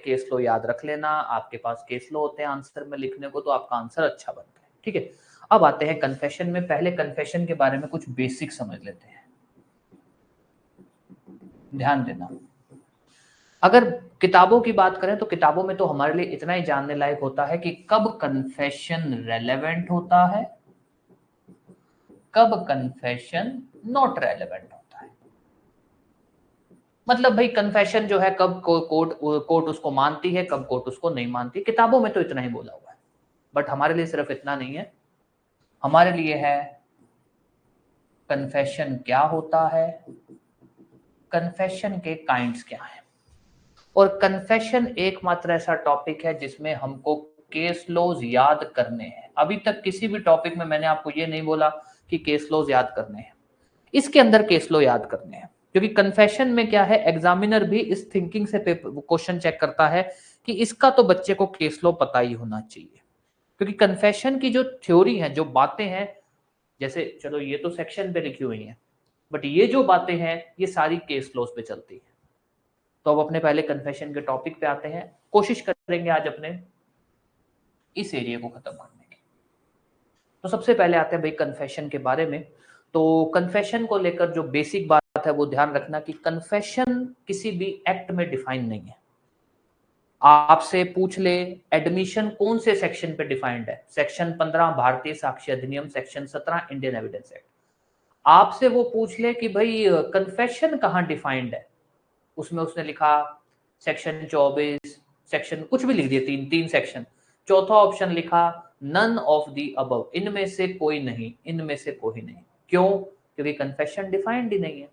Case लो याद रख लेना, आपके पास केस लो होते हैं आंसर में लिखने को, तो आपका आंसर अच्छा बनता है। ठीक है, अब आते हैं कन्फेशन में। पहले कन्फेशन के बारे में कुछ बेसिक समझ लेते हैं। ध्यान देना, अगर किताबों की बात करें तो किताबों में तो हमारे लिए इतना ही जानने लायक होता है कि कब कन्फेशन रेलेवेंट होता है, कब कन्फेशन नॉट रेलेवेंट होता है। मतलब भाई कन्फेशन जो है कब कोर्ट उसको मानती है, कब कोर्ट उसको नहीं मानती। किताबों में तो इतना ही बोला हुआ है, बट हमारे लिए सिर्फ इतना नहीं है। हमारे लिए है कन्फेशन क्या होता है, कन्फेशन के काइंड्स क्या हैं, और कन्फेशन एकमात्र ऐसा टॉपिक है जिसमें हमको केस लॉज याद करने हैं। अभी तक किसी भी टॉपिक में मैंने आपको ये नहीं बोला कि केस लॉज याद करने हैं, इसके अंदर केस लॉ याद करने हैं। क्योंकि कन्फेशन में क्या है, एग्जामिनर भी इस थिंकिंग से क्वेश्चन चेक करता है कि इसका तो बच्चे को केस लॉ पता ही होना चाहिए। क्योंकि कन्फेशन की जो थ्योरी है, जो बातें हैं, जैसे चलो ये तो सेक्शन पे लिखी हुई हैं, बट ये जो बातें हैं ये सारी केस लॉज पे चलती है। तो अब अपने पहले कन्फेशन के टॉपिक पे आते हैं। कोशिश करेंगे आज अपने इस एरिया को खत्म करने की। तो सबसे पहले आते हैं भाई कन्फेशन के बारे में। तो कन्फेशन को लेकर जो बेसिक बात है वो ध्यान रखना कि कन्फेशन किसी भी एक्ट में डिफाइन नहीं है। आपसे पूछ ले एडमिशन कौन से सेक्शन पे डिफाइंड है, सेक्शन 15 भारतीय साक्ष्य अधिनियम, सेक्शन 17 इंडियन एविडेंस एक्ट। आपसे वो पूछ ले कि भाई कन्फेशन कहाँ डिफाइंड है, उसमें उसने लिखा सेक्शन 24, सेक्शन कुछ भी लिख दिया, तीन तीन सेक्शन, चौथा ऑप्शन लिखा नन ऑफ दी अबव, इनमें से कोई नहीं, इनमें से कोई नहीं। क्यों? क्योंकि कन्फेशन डिफाइंड ही नहीं है।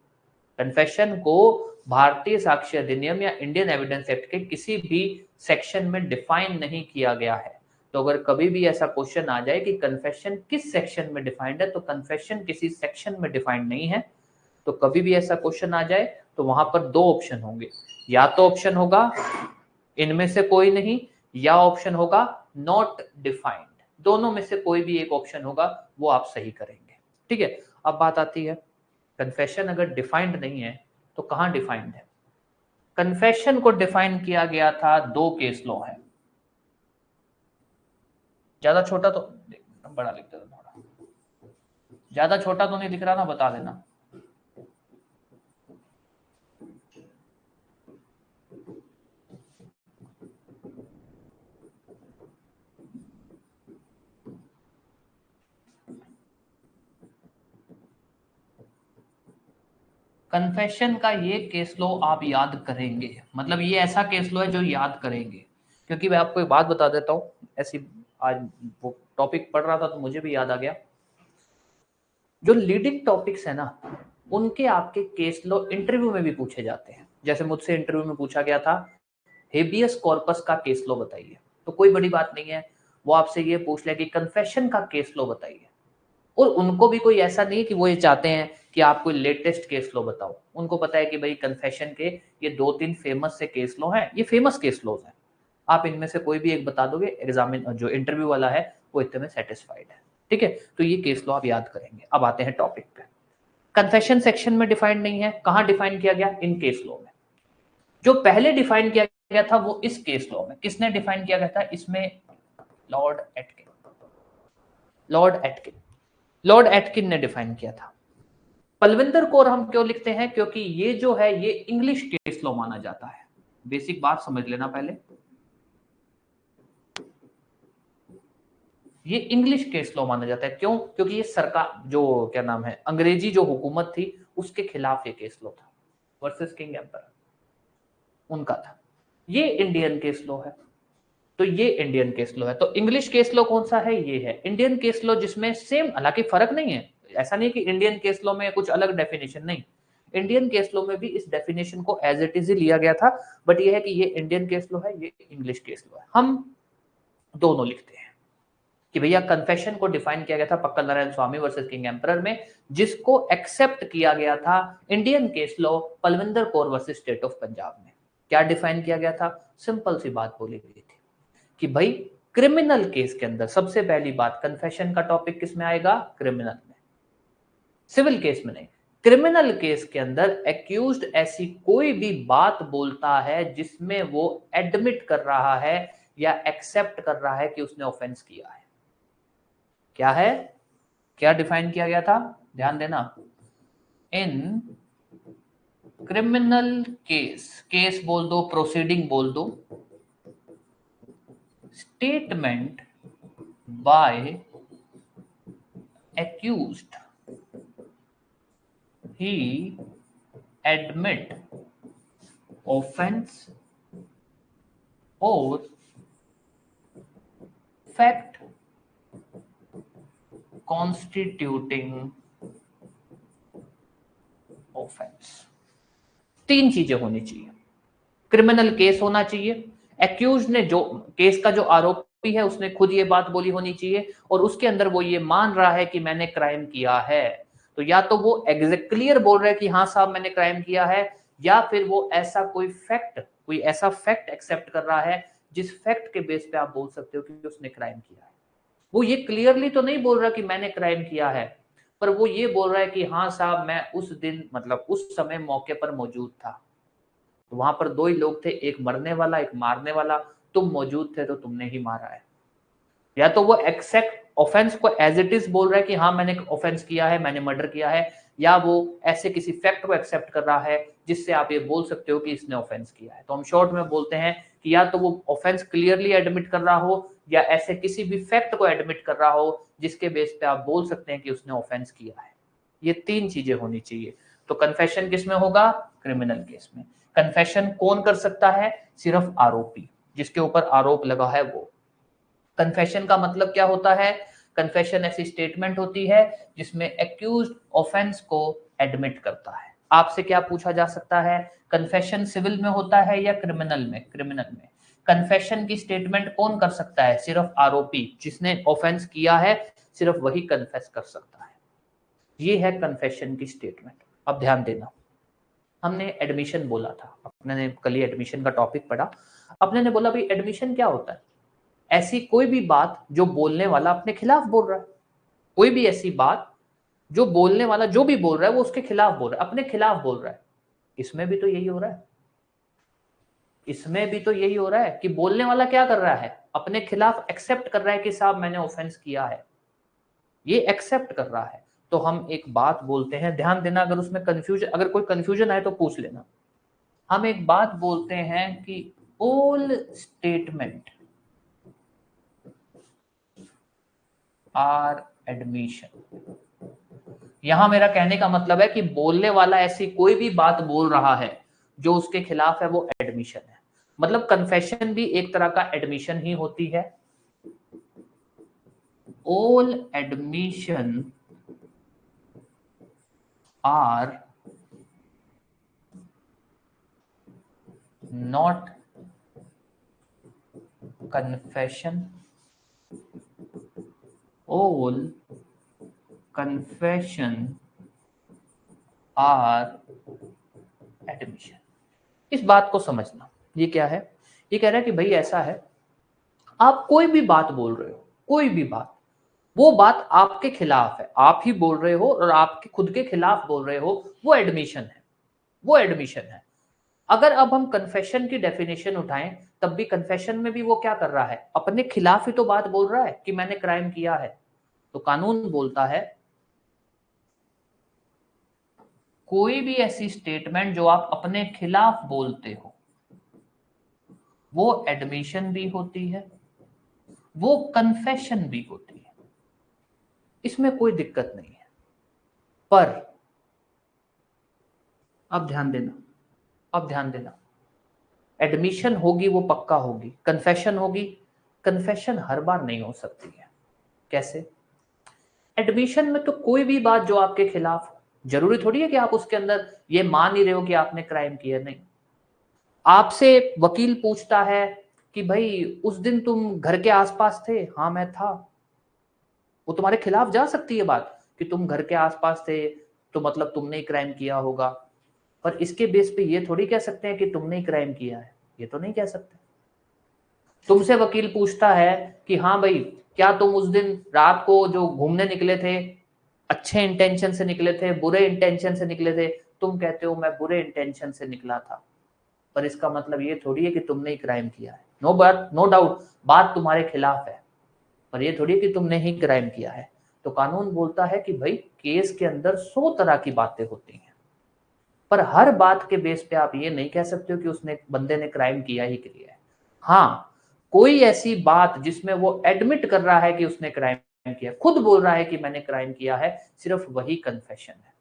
कन्फेशन को भारतीय साक्ष्य अधिनियम या इंडियन एविडेंस एक्ट के किसी भी सेक्शन में डिफाइन नहीं किया गया है। तो अगर कभी भी ऐसा क्वेश्चन आ जाए कि कन्फेशन किस सेक्शन में डिफाइंड है, तो कन्फेशन किसी सेक्शन में डिफाइंड नहीं है। तो कभी भी ऐसा क्वेश्चन आ जाए तो वहां पर दो ऑप्शन होंगे, या तो ऑप्शन होगा इनमें से कोई नहीं, या ऑप्शन होगा नॉट डिफाइंड। दोनों में से कोई भी एक ऑप्शन होगा, वो आप सही करेंगे। ठीक है, अब बात आती है कन्फेशन अगर डिफाइंड नहीं है तो कहां डिफाइंड है। कन्फेशन को डिफाइन किया गया था दो केस लॉ है। ज्यादा छोटा तो बड़ा लिख देता, थोड़ा ज्यादा छोटा तो नहीं लिख रहा ना, बता देना। कन्फेशन का ये केस लो आप याद करेंगे, मतलब ये ऐसा केस लो है जो याद करेंगे। क्योंकि मैं आपको एक बात बता देता हूँ, ऐसी आज वो टॉपिक पढ़ रहा था तो मुझे भी याद आ गया। जो लीडिंग टॉपिक्स है ना, उनके आपके केस लो इंटरव्यू में भी पूछे जाते हैं। जैसे मुझसे इंटरव्यू में पूछा गया था हेबियस कॉर्पस का केस लो बताइए, तो कोई बड़ी बात नहीं है, वो आपसे ये पूछ ले कि कन्फेशन का केस लो बताइए। और उनको भी कोई ऐसा नहीं कि वो ये चाहते हैं कि आप कोई लेटेस्ट केस लो बताओ। उनको पता है कि भाई कन्फेशन के ये दो तीन फेमस से केस लो हैं, ये फेमस केस लोज हैं, आप इनमें से कोई भी एक बता दोगे, एग्जामिन जो इंटरव्यू वाला है वो इतने में सेटिस्फाइड है। ठीक है, तो ये केस लो आप याद करेंगे। अब आते हैं टॉपिक पे। कन्फेशन सेक्शन में डिफाइंड नहीं है, कहां डिफाइन किया गया, इन केस लॉ में। जो पहले डिफाइन किया गया था वो इस केस लॉ में, किसने डिफाइन किया गया था इसमें, Lord Atkin. Lord Atkin, Lord Atkin ने डिफाइन किया था। पलविंदर कौर हम क्यों लिखते हैं, क्योंकि ये जो है ये इंग्लिश केस लॉ माना जाता है। बेसिक बात समझ लेना पहले, ये इंग्लिश केस लॉ माना जाता है। क्यों? क्योंकि ये सरकार जो क्या नाम है अंग्रेजी जो हुकूमत थी उसके खिलाफ ये केस लॉ था, वर्सेस किंग एम्पर उनका था। ये इंडियन केस लॉ है, तो ये इंडियन केस लॉ है। तो इंग्लिश केस लॉ कौन सा है, ये है इंडियन केस लॉ, जिसमें सेम, हालांकि फर्क नहीं है, ऐसा नहीं कि इंडियन केस लॉ में कुछ अलग डेफिनेशन, नहीं, इंडियन केस लॉ में भी इस डेफिनेशन को एज इट इज ही लिया गया था। बट ये है कि ये इंडियन केस लॉ है, ये इंग्लिश केस लॉ है। हम दोनों लिखते हैं कि भैया कन्फेशन को डिफाइन किया गया था Pakala Narayana Swami versus King Emperor में, जिसको एक्सेप्ट किया गया था Indian case law Palvinder Kaur versus state of Punjab में। क्या डिफाइन किया गया था, सिंपल सी बात बोली गई थी कि भाई क्रिमिनल केस के अंदर सबसे पहली बात, कन्फेशन का टॉपिक किस में आएगा, क्रिमिनल में, सिविल केस में नहीं। क्रिमिनल केस के अंदर एक्यूज्ड ऐसी कोई भी बात बोलता है जिसमें वो एडमिट कर रहा है या एक्सेप्ट कर रहा है कि उसने ऑफेंस किया है। क्या है, क्या डिफाइन किया गया था, ध्यान देना। इन क्रिमिनल केस, केस बोल दो, प्रोसीडिंग बोल दो, statement by accused he admit offense or fact constituting offense। तीन चीजें होनी चाहिए। क्रिमिनल केस होना चाहिए, एक्यूज ने जो केस का जो आरोपी है उसने खुद ये बात बोली होनी चाहिए और उसके अंदर वो ये मान रहा है कि मैंने क्राइम किया है। तो या तो वो क्लियर बोल रहा है कि हाँ साहब मैंने क्राइम किया है, या फिर वो ऐसा कोई ऐसा फैक्ट एक्सेप्ट कर रहा है जिस फैक्ट के बेस पे आप बोल सकते हो कि उसने क्राइम किया है। वो ये क्लियरली तो नहीं बोल रहा कि मैंने क्राइम किया है, पर वो ये बोल रहा है कि हाँ साहब मैं उस दिन मतलब उस समय मौके पर मौजूद था, तो वहां पर दो ही लोग थे, एक मरने वाला एक मारने वाला, तुम मौजूद थे तो तुमने ही मारा है। या तो वो एक्सेप्ट ऑफेंस को एज इट इज बोल रहा है कि हाँ मैंने ऑफेंस किया है, मैंने मर्डर किया है, या वो ऐसे किसी फैक्ट को एक्सेप्ट कर रहा है जिससे आप ये बोल सकते हो कि इसने ऑफेंस किया है। तो हम शॉर्ट में बोलते हैं कि या तो वो ऑफेंस क्लियरली एडमिट कर रहा हो या ऐसे किसी भी फैक्ट को एडमिट कर रहा हो जिसके बेस पे आप बोल सकते हैं कि उसने ऑफेंस किया है। ये तीन चीजें होनी चाहिए। तो कन्फेशन किस में होगा, क्रिमिनल केस में। कन्फेशन कौन कर सकता है, सिर्फ आरोपी, जिसके ऊपर आरोप लगा है वो। कन्फेशन का मतलब क्या होता है, कन्फेशन ऐसी स्टेटमेंट होती है जिसमें एक्यूज्ड ऑफेंस को एडमिट करता है। आपसे क्या पूछा जा सकता है, कन्फेशन सिविल में होता है या क्रिमिनल में? क्रिमिनल में। कन्फेशन की स्टेटमेंट कौन कर सकता है, सिर्फ आरोपी, जिसने ऑफेंस किया है सिर्फ वही कन्फेस कर सकता है। ये है कन्फेशन की स्टेटमेंट। अब ध्यान देना, हमने एडमिशन बोला था, अपने ने कल ही एडमिशन का टॉपिक पढ़ा। अपने ने बोला भाई एडमिशन क्या होता है, ऐसी कोई भी बात जो बोलने वाला अपने खिलाफ बोल रहा है। कोई भी ऐसी बात जो बोलने वाला जो भी बोल रहा है वो उसके खिलाफ बोल रहा है, अपने खिलाफ बोल रहा है। इसमें भी तो यही हो रहा है, इसमें भी तो यही हो रहा है कि बोलने वाला क्या कर रहा है, अपने खिलाफ एक्सेप्ट कर रहा है कि साहब मैंने ऑफेंस किया है, ये एक्सेप्ट कर रहा है। तो हम एक बात बोलते हैं, ध्यान देना, अगर उसमें कंफ्यूजन, अगर कोई कंफ्यूजन आए तो पूछ लेना। हम एक बात बोलते हैं कि ऑल स्टेटमेंट आर एडमिशन। यहां मेरा कहने का मतलब है कि बोलने वाला ऐसी कोई भी बात बोल रहा है जो उसके खिलाफ है वो एडमिशन है। मतलब कन्फेशन भी एक तरह का एडमिशन ही होती है। All admission are not confession, all confession are admission। इस बात को समझना, ये क्या है, ये कह रहा है कि भाई ऐसा है, आप कोई भी बात बोल रहे हो, कोई भी बात, वो बात आपके खिलाफ है, आप ही बोल रहे हो और आपके खुद के खिलाफ बोल रहे हो, वो एडमिशन है, वो एडमिशन है। अगर अब हम कन्फेशन की डेफिनेशन उठाएं तब भी कन्फेशन में भी वो क्या कर रहा है, अपने खिलाफ ही तो बात बोल रहा है कि मैंने क्राइम किया है। तो कानून बोलता है कोई भी ऐसी स्टेटमेंट जो आप अपने खिलाफ बोलते हो वो एडमिशन भी होती है, वो कन्फेशन भी होती है, इसमें कोई दिक्कत नहीं है। पर अब ध्यान देना, अब ध्यान देना, एडमिशन होगी वो पक्का होगी, कन्फेशन होगी, कन्फेशन हर बार नहीं हो सकती है। कैसे, एडमिशन में तो कोई भी बात जो आपके खिलाफ, जरूरी थोड़ी है कि आप उसके अंदर ये मान ही रहे हो कि आपने क्राइम किया, नहीं। आपसे वकील पूछता है कि भाई उस दिन तुम घर के आसपास थे, हाँ मैं था, वो तुम्हारे खिलाफ जा सकती है बात कि तुम घर के आसपास थे तो मतलब तुमने ही क्राइम किया होगा, पर इसके बेस पे ये थोड़ी कह सकते हैं कि तुमने ही क्राइम किया है, ये तो नहीं कह सकते। तुमसे वकील पूछता है कि हाँ भाई क्या तुम उस दिन रात को जो घूमने निकले थे अच्छे इंटेंशन से निकले थे, बुरे इंटेंशन से निकले थे, तुम कहते हो मैं बुरे इंटेंशन से निकला था, पर इसका मतलब ये थोड़ी है कि तुमने ही क्राइम किया है। नो डाउट बात तुम्हारे खिलाफ है, पर ये थोड़ी है कि तुमने ही क्राइम किया है। तो कानून बोलता है कि भाई केस के अंदर 100 तरह की बातें होती हैं, पर हर बात के बेस पे आप ये नहीं कह सकते हो कि उसने बंदे ने क्राइम किया ही किया है। हाँ, कोई ऐसी बात जिसमें वो एडमिट कर रहा है कि उसने क्राइम किया, खुद बोल रहा है कि मैंने क्राइम किया है, सिर्फ वही कन्फेशन है।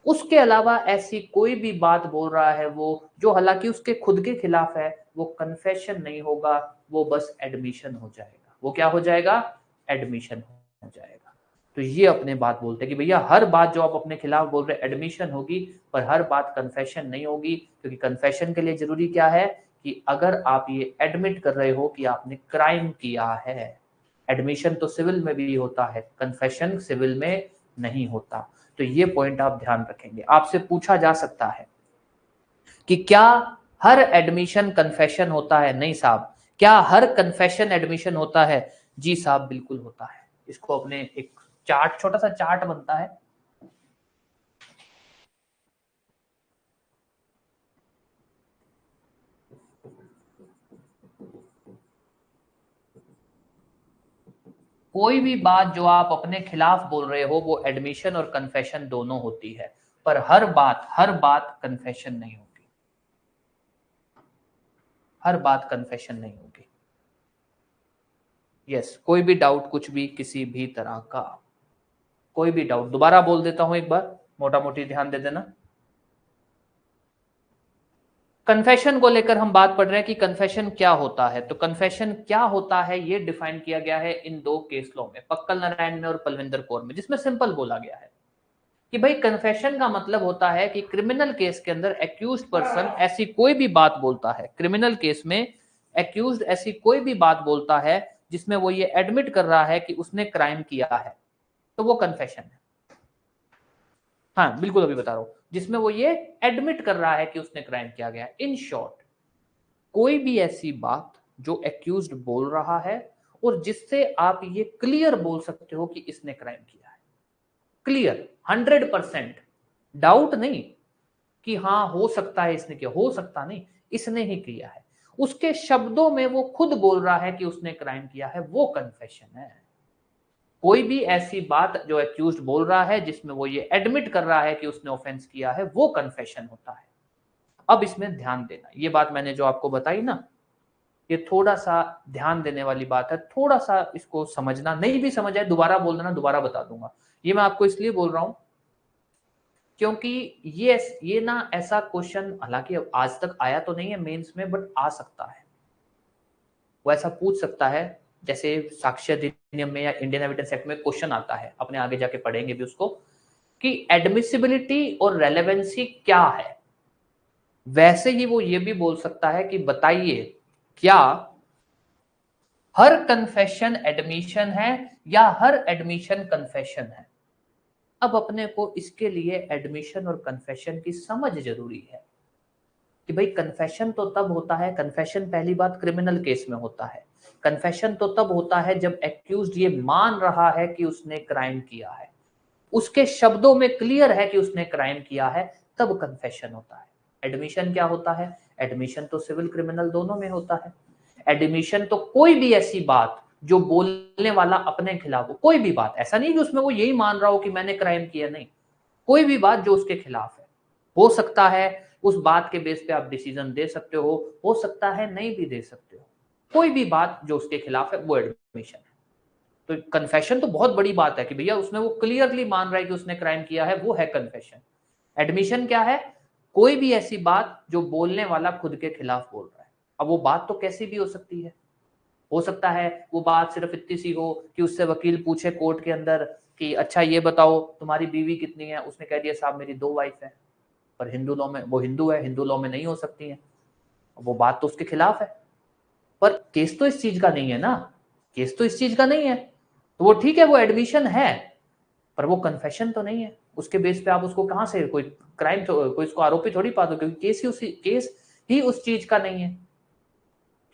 उसके अलावा ऐसी कोई भी बात बोल रहा है वो जो हालांकि उसके खुद के खिलाफ है, वो कन्फेशन नहीं होगा, वो बस एडमिशन हो जाएगा। वो क्या हो जाएगा? एडमिशन हो जाएगा। तो ये अपने बात बोलते हैं कि भैया हर बात जो आप अपने खिलाफ बोल रहे हैं एडमिशन होगी, पर हर बात कन्फेशन नहीं होगी, क्योंकि कन्फेशन के लिए जरूरी क्या है कि अगर आप ये एडमिट कर रहे हो कि आपने क्राइम किया है। एडमिशन तो सिविल में भी होता है, कन्फेशन सिविल में नहीं होता। तो ये पॉइंट आप ध्यान रखेंगे। आपसे पूछा जा सकता है कि क्या हर एडमिशन कन्फेशन होता है? नहीं साहब। क्या हर कन्फेशन एडमिशन होता है? जी साहब, बिल्कुल होता है। इसको अपने एक चार्ट, छोटा सा चार्ट बनता है, कोई भी बात जो आप अपने खिलाफ बोल रहे हो वो एडमिशन और कन्फेशन दोनों होती है, पर हर बात कन्फेशन नहीं होगी। हर बात कन्फेशन नहीं होगी। यस, कोई भी डाउट, कुछ भी, किसी भी तरह का कोई भी डाउट, दोबारा बोल देता हूं एक बार, मोटा मोटी ध्यान दे देना। कन्फेशन को लेकर हम बात पढ़ रहे हैं कि कन्फेशन क्या होता है। तो कन्फेशन क्या होता है ये डिफाइन किया गया है इन दो केस लॉ में, पक्कल नारायण में और पलविंदर कौर में, जिसमें सिंपल बोला गया है कि भाई कन्फेशन का मतलब होता है कि क्रिमिनल केस के अंदर एक्यूज्ड पर्सन ऐसी कोई भी बात बोलता है, क्रिमिनल केस में एक्यूज्ड ऐसी कोई भी बात बोलता है जिसमें वो ये एडमिट कर रहा है कि उसने क्राइम किया है, तो वो कन्फेशन है। हाँ बिल्कुल, अभी बता रहा हूं, जिसमें वो ये एडमिट कर रहा है कि उसने क्राइम किया गया। इन शॉर्ट, कोई भी ऐसी बात जो एक्यूज्ड बोल रहा है और जिससे आप ये क्लियर बोल सकते हो कि इसने क्राइम किया है, क्लियर 100%, डाउट नहीं कि हाँ हो सकता है इसने किया, हो सकता नहीं इसने ही किया है, उसके शब्दों में वो खुद बोल रहा है कि उसने क्राइम किया है, वो कन्फेशन है। कोई भी ऐसी बात जो एक्यूज्ड बोल रहा है जिसमें वो ये एडमिट कर रहा है कि उसने ऑफेंस किया है, वो कन्फेशन होता है। अब इसमें ध्यान देना, ये बात मैंने जो आपको बताई ना, ये थोड़ा सा ध्यान देने वाली बात है, थोड़ा सा इसको समझना, नहीं भी समझ आए दोबारा बोल देना, दोबारा बता दूंगा। ये मैं आपको इसलिए बोल रहा हूं क्योंकि ये ना ऐसा क्वेश्चन हालांकि आज तक आया तो नहीं है मेंस में, बट आ सकता है। वो ऐसा पूछ सकता है, जैसे साक्ष्य अधिनियम में या इंडियन एविडेंस एक्ट में क्वेश्चन आता है, अपने आगे जाके पढ़ेंगे भी उसको, कि एडमिसिबिलिटी और रेलेवेंसी क्या है। वैसे ही वो ये भी बोल सकता है कि बताइए क्या हर कन्फेशन एडमिशन है या हर एडमिशन कन्फेशन है। अब अपने को इसके लिए एडमिशन और कन्फेशन की समझ जरूरी है कि भाई कन्फेशन तो तब होता है, कन्फेशन पहली बात क्रिमिनल केस में होता है, कन्फेशन तो तब होता है जब एक्यूज्ड ये मान रहा है कि उसने क्राइम किया है, उसके शब्दों में क्लियर है कि उसने क्राइम किया है, तब कन्फेशन होता है। एडमिशन क्या होता है? एडमिशन तो सिविल क्रिमिनल दोनों में होता है। एडमिशन तो कोई भी ऐसी बात जो बोलने वाला अपने खिलाफ हो, कोई भी बात, ऐसा नहीं कि उसमें वो यही मान रहा हो कि मैंने क्राइम किया, नहीं, कोई भी बात जो उसके खिलाफ है, हो सकता है उस बात के बेस पे आप डिसीजन दे सकते हो सकता है नहीं भी दे सकते हो, कोई भी बात जो उसके खिलाफ है वो एडमिशन है। तो कन्फेशन तो बहुत बड़ी बात है कि भैया उसने वो क्लियरली मान रहा है कि उसने क्राइम किया है, वो है कन्फेशन। एडमिशन क्या है? कोई भी ऐसी बात जो बोलने वाला खुद के खिलाफ बोल रहा है। अब वो बात तो कैसी भी हो सकती है, हो सकता है वो बात सिर्फ इतनी सी हो कि उससे वकील पूछे कोर्ट के अंदर कि अच्छा ये बताओ तुम्हारी बीवी कितनी है, उसने कह दिया साहब मेरी 2 वाइफ है, पर हिंदू लॉ में, वो हिंदू है, हिंदू लॉ में नहीं हो सकती है, वो बात तो उसके खिलाफ है, पर केस तो इस चीज का नहीं है ना, केस तो इस चीज का नहीं है, तो वो ठीक है, वो एडमिशन है, पर वो कन्फेशन तो नहीं है। उसके बेस पे आप उसको कहां से कोई क्राइम, कोई उसको आरोपी थोड़ी पा दो, क्योंकि केस ही उस चीज का नहीं है,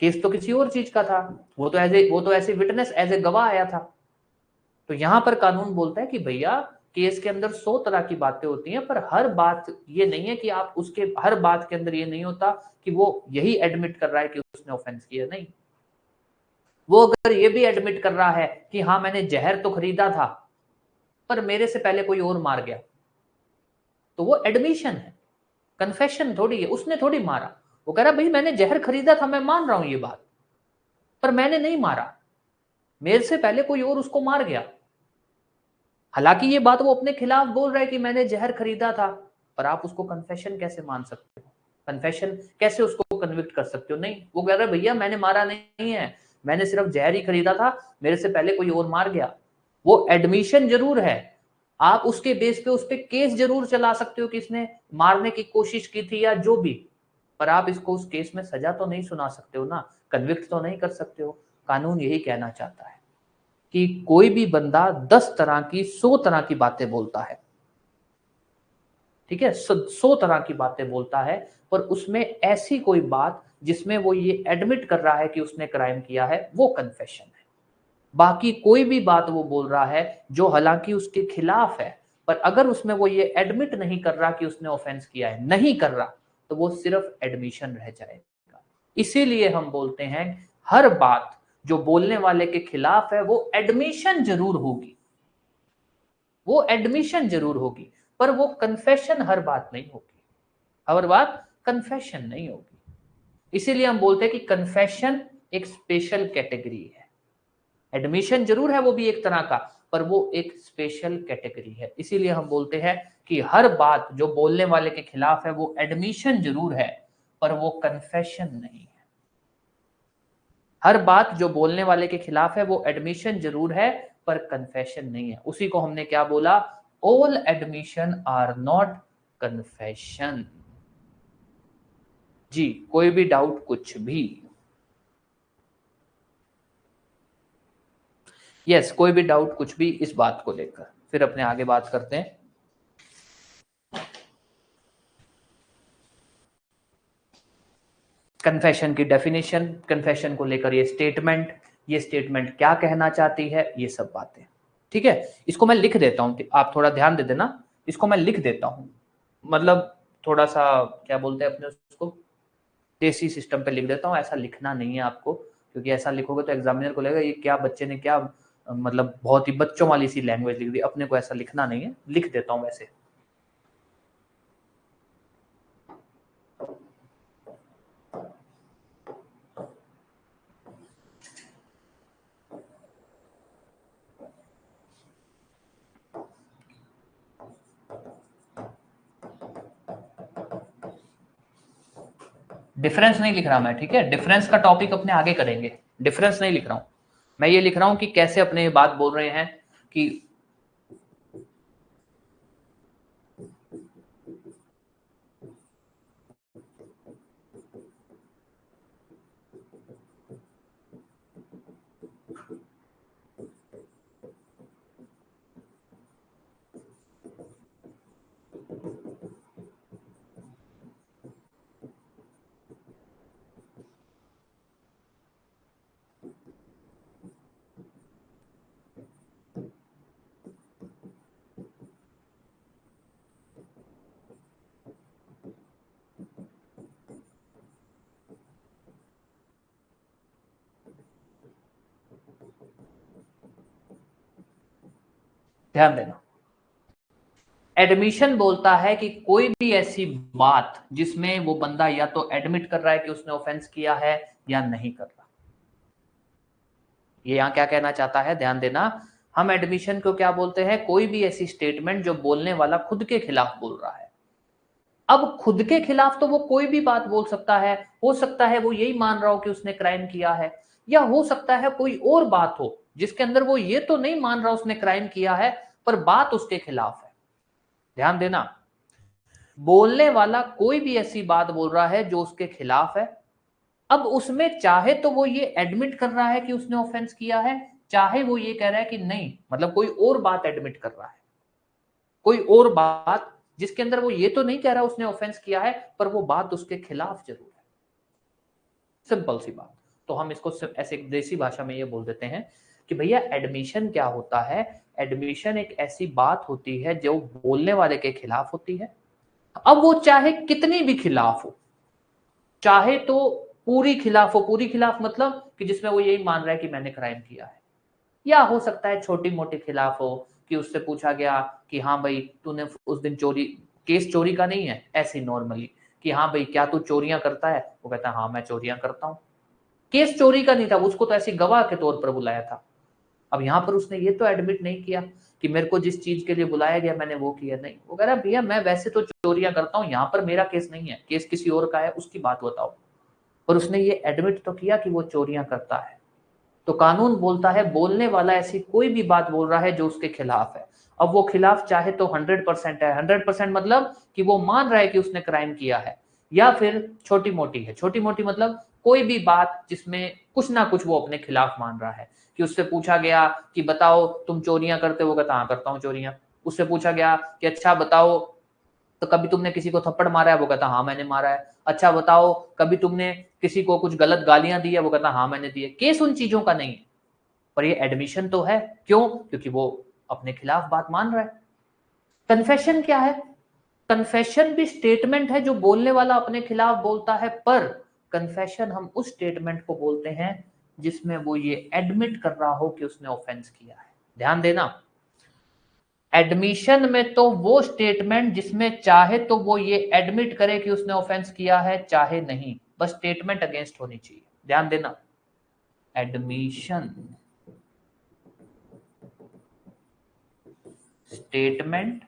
केस तो किसी और चीज का था, वो तो ऐसे विटनेस, एज ए गवाह आया था। तो यहां पर कानून बोलता है कि भैया केस के अंदर 100 तरह की बातें होती हैं, पर हर बात ये नहीं है कि आप उसके हर बात के अंदर ये नहीं होता कि वो यही एडमिट कर रहा है कि उसने ऑफेंस किया। नहीं, वो अगर ये भी एडमिट कर रहा है कि हाँ मैंने जहर तो खरीदा था पर मेरे से पहले कोई और मार गया, तो वो एडमिशन है, कन्फेशन थोड़ी है। उसने थोड़ी मारा, वो कह रहा भाई मैंने जहर खरीदा था, मैं मान रहा हूं ये बात, पर मैंने नहीं मारा, मेरे से पहले कोई और उसको मार गया। हालांकि ये बात वो अपने खिलाफ बोल रहा है कि मैंने जहर खरीदा था, पर आप उसको कन्फेशन कैसे मान सकते हो? कन्फेशन कैसे उसको कन्विक्ट कर सकते हो? नहीं, वो कह रहा है भैया मैंने मारा नहीं है, मैंने सिर्फ जहर ही खरीदा था, मेरे से पहले कोई और मार गया। वो एडमिशन जरूर है, आप उसके बेस पे उस पर केस जरूर चला सकते हो कि इसने मारने की कोशिश की थी या जो भी, पर आप इसको उस केस में सजा तो नहीं सुना सकते हो ना, कन्विक्ट तो नहीं कर सकते हो। कानून यही कहना चाहता है कि कोई भी बंदा 10 तरह की 100 तरह की बातें बोलता है, ठीक है, 100 तरह की बातें बोलता है, पर उसमें ऐसी कोई बात जिसमें वो ये एडमिट कर रहा है कि उसने क्राइम किया है, वो कन्फेशन है। बाकी कोई भी बात वो बोल रहा है जो हालांकि उसके खिलाफ है, पर अगर उसमें वो ये एडमिट नहीं कर रहा कि उसने ऑफेंस किया है, नहीं कर रहा, तो वो सिर्फ एडमिशन रह जाएगा। इसीलिए हम बोलते हैं हर बात जो बोलने वाले के खिलाफ है वो एडमिशन जरूर होगी, वो एडमिशन जरूर होगी, पर वो कन्फेशन हर बात नहीं होगी, हर बात कन्फेशन नहीं होगी। इसीलिए हम बोलते हैं कि कन्फेशन एक स्पेशल कैटेगरी है। एडमिशन जरूर है वो भी एक तरह का, पर वो एक स्पेशल कैटेगरी है। इसीलिए हम बोलते हैं कि हर बात जो बोलने वाले के खिलाफ है वो एडमिशन जरूर है, पर वो कन्फेशन नहीं है। हर बात जो बोलने वाले के खिलाफ है वो एडमिशन जरूर है, पर कन्फेशन नहीं है। उसी को हमने क्या बोला? All admission are not confession. जी, कोई भी डाउट कुछ भी? यस, कोई भी डाउट कुछ भी इस बात को लेकर, फिर अपने आगे बात करते हैं। कन्फेशन की डेफिनेशन, कन्फेशन को लेकर ये स्टेटमेंट क्या कहना चाहती है, ये सब बातें, ठीक है। इसको मैं लिख देता हूं, आप थोड़ा ध्यान दे देना। इसको मैं लिख देता हूं, मतलब थोड़ा सा क्या बोलते हैं अपने उसको, देसी सिस्टम पे लिख देता हूं। ऐसा लिखना नहीं है आपको, क्योंकि ऐसा लिखोगे तो एग्जामिनर को लगेगा ये क्या बच्चे ने क्या मतलब बहुत ही बच्चों वाली सी लैंग्वेज लिख दी। अपने को ऐसा लिखना नहीं है, लिख देता हूं वैसे। डिफरेंस नहीं लिख रहा मैं, ठीक है, डिफरेंस का टॉपिक अपने आगे करेंगे, डिफरेंस नहीं लिख रहा हूं मैं। ये लिख रहा हूं कि कैसे अपने ये बात बोल रहे हैं कि ध्यान देना, एडमिशन बोलता है कि कोई भी ऐसी बात जिसमें वो बंदा या तो एडमिट कर रहा है कि उसने ऑफेंस किया है या नहीं कर रहा। ये यहां क्या कहना चाहता है, ध्यान देना। हम एडमिशन को क्या बोलते हैं? कोई भी ऐसी स्टेटमेंट जो बोलने वाला खुद के खिलाफ बोल रहा है। अब खुद के खिलाफ तो वो कोई भी बात बोल सकता है, हो सकता है वो यही मान रहा हो कि उसने क्राइम किया है, या हो सकता है कोई और बात हो जिसके अंदर वो ये तो नहीं मान रहा उसने क्राइम किया है, पर बात उसके खिलाफ है। ध्यान देना, बोलने वाला कोई भी ऐसी बात बोल रहा है जो उसके खिलाफ है। अब उसमें चाहे तो वो ये एडमिट कर रहा है कि उसने ऑफेंस किया है, चाहे वो ये कह रहा है कि नहीं, मतलब कोई और बात एडमिट कर रहा है, कोई और बात जिसके अंदर वो ये तो नहीं कह रहा उसने ऑफेंस किया है, पर वो बात उसके खिलाफ जरूर है। सिंपल सी बात। तो हम इसको ऐसे देसी भाषा में ये बोल देते हैं कि भैया एडमिशन क्या होता है। एडमिशन एक ऐसी बात होती है जो बोलने वाले के खिलाफ होती है, अब वो चाहे कितनी भी खिलाफ हो, चाहे तो पूरी खिलाफ हो, पूरी खिलाफ मतलब कि जिसमें वो यही मान रहा है कि मैंने क्राइम किया है, या हो सकता है छोटी मोटी खिलाफ हो कि उससे पूछा गया कि हाँ भाई तूने उस दिन चोरी, केस चोरी का नहीं है, ऐसी नॉर्मली कि हाँ भाई क्या तू चोरियां करता है, वो कहता है हाँ मैं चोरियां करता हूँ। केस चोरी का नहीं था, उसको तो ऐसी गवाह के तौर पर बुलाया था। अब यहाँ पर उसने ये तो एडमिट नहीं किया कि मेरे को जिस चीज के लिए बुलाया गया मैंने वो किया, नहीं। वो कह रहा भैया मैं वैसे तो चोरियां करता हूँ, यहाँ पर मेरा केस नहीं है, केस किसी और का है, उसकी बात बताओ। और उसने ये एडमिट तो किया कि वो चोरियां करता है। तो कानून बोलता है बोलने वाला ऐसी कोई भी बात बोल रहा है जो उसके खिलाफ है, अब वो खिलाफ चाहे तो 100% है, 100% मतलब कि वो मान रहा है कि उसने क्राइम किया है, या फिर छोटी मोटी है, छोटी मोटी मतलब कोई भी बात जिसमें कुछ ना कुछ वो अपने खिलाफ मान रहा है। कि उससे पूछा गया कि बताओ तुम चोरियां करते हो, कहता हाँ करता हूँ चोरियां। उससे पूछा गया कि अच्छा बताओ तो कभी तुमने किसी को थप्पड़ मारा है, वो कहता हाँ मैंने मारा है। अच्छा बताओ कभी तुमने किसी को कुछ गलत गालियां दी है, वो कहता हाँ मैंने दी है। केस उन चीजों का नहीं है, पर ये एडमिशन तो है। क्यों? क्योंकि वो अपने खिलाफ बात मान रहा है। कन्फेशन क्या है? कन्फेशन भी स्टेटमेंट है जो बोलने वाला अपने खिलाफ बोलता है, पर कन्फेशन हम उस स्टेटमेंट को बोलते हैं जिसमें वो ये एडमिट कर रहा हो कि उसने ऑफेंस किया है। ध्यान देना, एडमिशन में तो वो स्टेटमेंट जिसमें चाहे तो वो ये एडमिट करे कि उसने ऑफेंस किया है, चाहे नहीं, बस स्टेटमेंट अगेंस्ट होनी चाहिए। ध्यान देना, एडमिशन स्टेटमेंट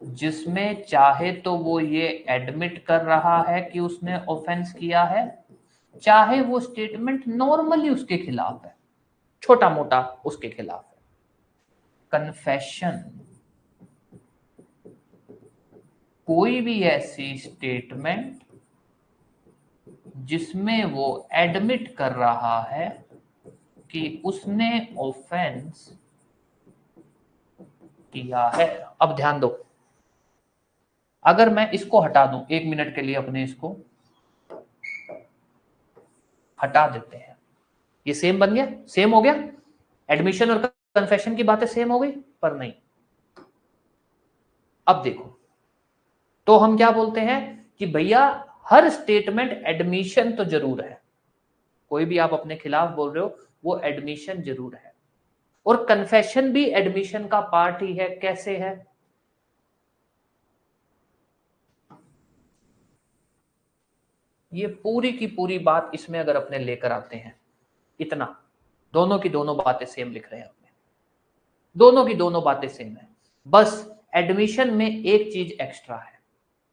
जिसमें चाहे तो वो ये एडमिट कर रहा है कि उसने ऑफेंस किया है, चाहे वो स्टेटमेंट नॉर्मली उसके खिलाफ है, छोटा मोटा उसके खिलाफ है। कन्फेशन कोई भी ऐसी स्टेटमेंट जिसमें वो एडमिट कर रहा है कि उसने ऑफेंस किया है। अब ध्यान दो, अगर मैं इसको हटा दूं 1 मिनट के लिए, अपने इसको हटा देते हैं, ये सेम बन गया, सेम हो गया, एडमिशन और कन्फेशन की बातें सेम हो गई, पर नहीं। अब देखो, तो हम क्या बोलते हैं कि भैया हर स्टेटमेंट एडमिशन तो जरूर है, कोई भी आप अपने खिलाफ बोल रहे हो वो एडमिशन जरूर है, और कन्फेशन भी एडमिशन का पार्ट ही है। कैसे है? ये पूरी की पूरी बात इसमें अगर अपने लेकर आते हैं, इतना, दोनों की दोनों बातें सेम लिख रहे हैं अपने, दोनों की दोनों बातें सेम है, बस एडमिशन में एक चीज एक्स्ट्रा है।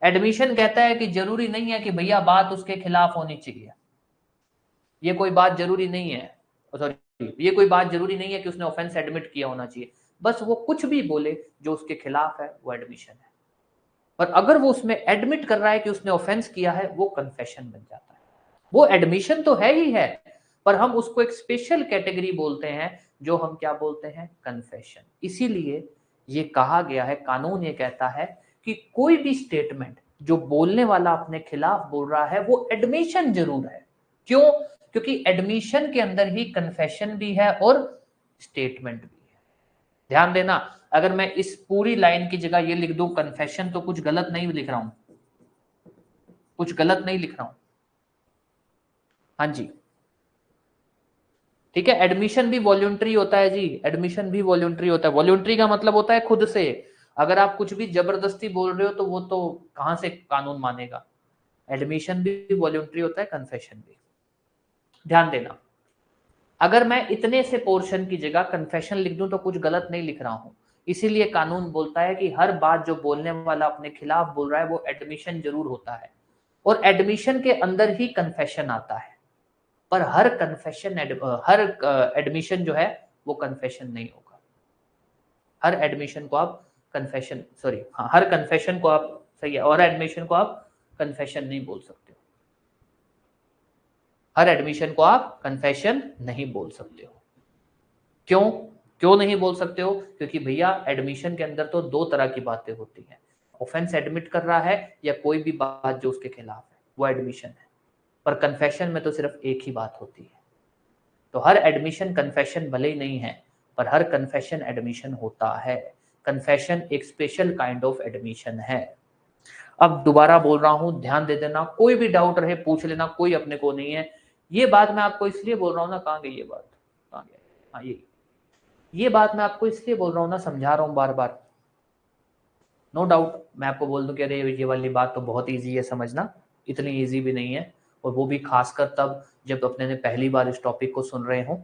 एडमिशन कहता है कि जरूरी नहीं है कि भैया बात उसके खिलाफ होनी चाहिए, ये कोई बात जरूरी नहीं है, सॉरी, ये कोई बात जरूरी नहीं है कि उसने ऑफेंस एडमिट किया होना चाहिए, बस वो कुछ भी बोले जो उसके खिलाफ है वो एडमिशन है। पर अगर वो उसमें एडमिट कर रहा है कि उसने ऑफेंस किया है, वो कन्फेशन बन जाता है। वो एडमिशन तो है ही है, पर हम उसको एक स्पेशल कैटेगरी बोलते हैं, जो हम क्या बोलते हैं? कन्फेशन। इसीलिए ये कहा गया है, कानून ये कहता है कि कोई भी स्टेटमेंट जो बोलने वाला अपने खिलाफ बोल रहा है वो एडमिशन जरूर है। क्यों? क्योंकि एडमिशन के अंदर ही कन्फेशन भी है और स्टेटमेंट भी है। ध्यान देना, अगर मैं इस पूरी लाइन की जगह ये लिख दूं कन्फेशन, तो कुछ गलत नहीं लिख रहा हूं, कुछ गलत नहीं लिख रहा हूं। हाँ जी, ठीक है। एडमिशन भी वॉल्यूंटरी होता है जी, एडमिशन भी वॉल्यूंटरी होता है। वॉल्यूंटरी का मतलब होता है खुद से, अगर आप कुछ भी जबरदस्ती बोल रहे हो तो वो तो कहां से कानून मानेगा। एडमिशन भी वॉल्यूंटरी होता है, कन्फेशन भी। ध्यान देना, अगर मैं इतने से पोर्शन की जगह कन्फेशन लिख दूं तो कुछ गलत नहीं लिख रहा हूं। इसीलिए कानून बोलता है कि हर बात जो बोलने वाला अपने खिलाफ बोल रहा है वो एडमिशन जरूर होता है, और एडमिशन के अंदर ही कन्फेशन आता है। पर हर कन्फेशन हर एडमिशन जो है वो कन्फेशन नहीं होगा। हर एडमिशन को आप कन्फेशन, सॉरी हाँ, हर कन्फेशन को आप, सही है, और एडमिशन को आप कन्फेशन नहीं बोल सकते हो। हर एडमिशन को आप कन्फेशन नहीं बोल सकते हो। क्यों? क्यों नहीं बोल सकते हो? क्योंकि भैया एडमिशन के अंदर तो दो तरह की बातें होती हैं, ऑफेंस एडमिट कर रहा है या कोई भी बात जो उसके खिलाफ है, वो एडमिशन है। पर कन्फेशन में तो सिर्फ एक ही बात होती है, तो हर एडमिशन कन्फेशन भले ही नहीं है, पर हर कन्फेशन एडमिशन होता है। कन्फेशन एक स्पेशल काइंड ऑफ एडमिशन है। अब दोबारा बोल रहा हूं, ध्यान दे देना, कोई भी डाउट रहे पूछ लेना, कोई अपने को नहीं है। ये बात मैं आपको इसलिए बोल रहा हूं ना, कहां गई ये बात, कहां गई, हाँ ये बात मैं आपको इसलिए बोल रहा हूं ना, समझा रहा हूं बार बार। नो डाउट मैं आपको बोल दूं कि अरे ये वाली बात तो बहुत ईजी है समझना, इतनी ईजी भी नहीं है, और वो भी खासकर तब जब अपने ने पहली बार इस टॉपिक को सुन रहे हो।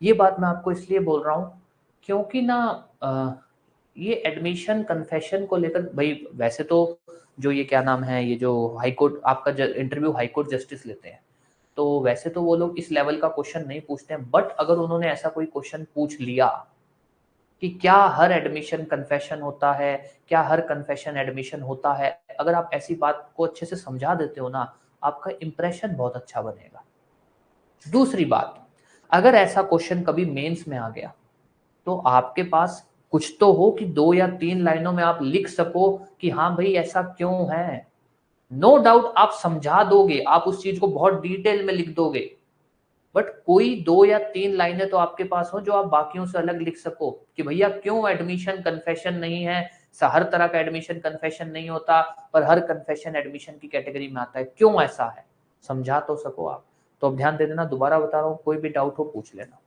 ये बात मैं आपको इसलिए बोल रहा हूँ क्योंकि ना ये एडमिशन कन्फेशन को लेकर, भाई वैसे तो जो ये क्या नाम है, ये जो हाई कोर्ट आपका इंटरव्यू हाई कोर्ट जस्टिस लेते हैं, तो वैसे तो वो लोग इस लेवल का क्वेश्चन नहीं पूछते हैं, बट अगर उन्होंने ऐसा कोई क्वेश्चन पूछ लिया कि क्या हर एडमिशन कन्फेशन होता है, क्या हर कन्फेशन एडमिशन होता है, अगर आप ऐसी बात को अच्छे से समझा देते हो ना, आपका इंप्रेशन बहुत अच्छा बनेगा। दूसरी बात, अगर ऐसा क्वेश्चन कभी मेंस में आ गया तो आपके पास कुछ तो हो कि 2 या 3 लाइनों में आप लिख सको कि हाँ भाई ऐसा क्यों है। नो डाउट आप समझा दोगे, आप उस चीज को बहुत डिटेल में लिख दोगे, बट कोई 2 या 3 लाइनें तो आपके पास हो जो आप बाकियों से अलग लिख सको कि भैया क्यों एडमिशन कन्फेशन नहीं है, हर तरह का एडमिशन कन्फेशन नहीं होता, पर हर कन्फेशन एडमिशन की कैटेगरी में आता है, क्यों ऐसा है, समझा तो सको आप। तो अब ध्यान दे देना, दोबारा बता रहा हूं, कोई भी डाउट हो पूछ लेना।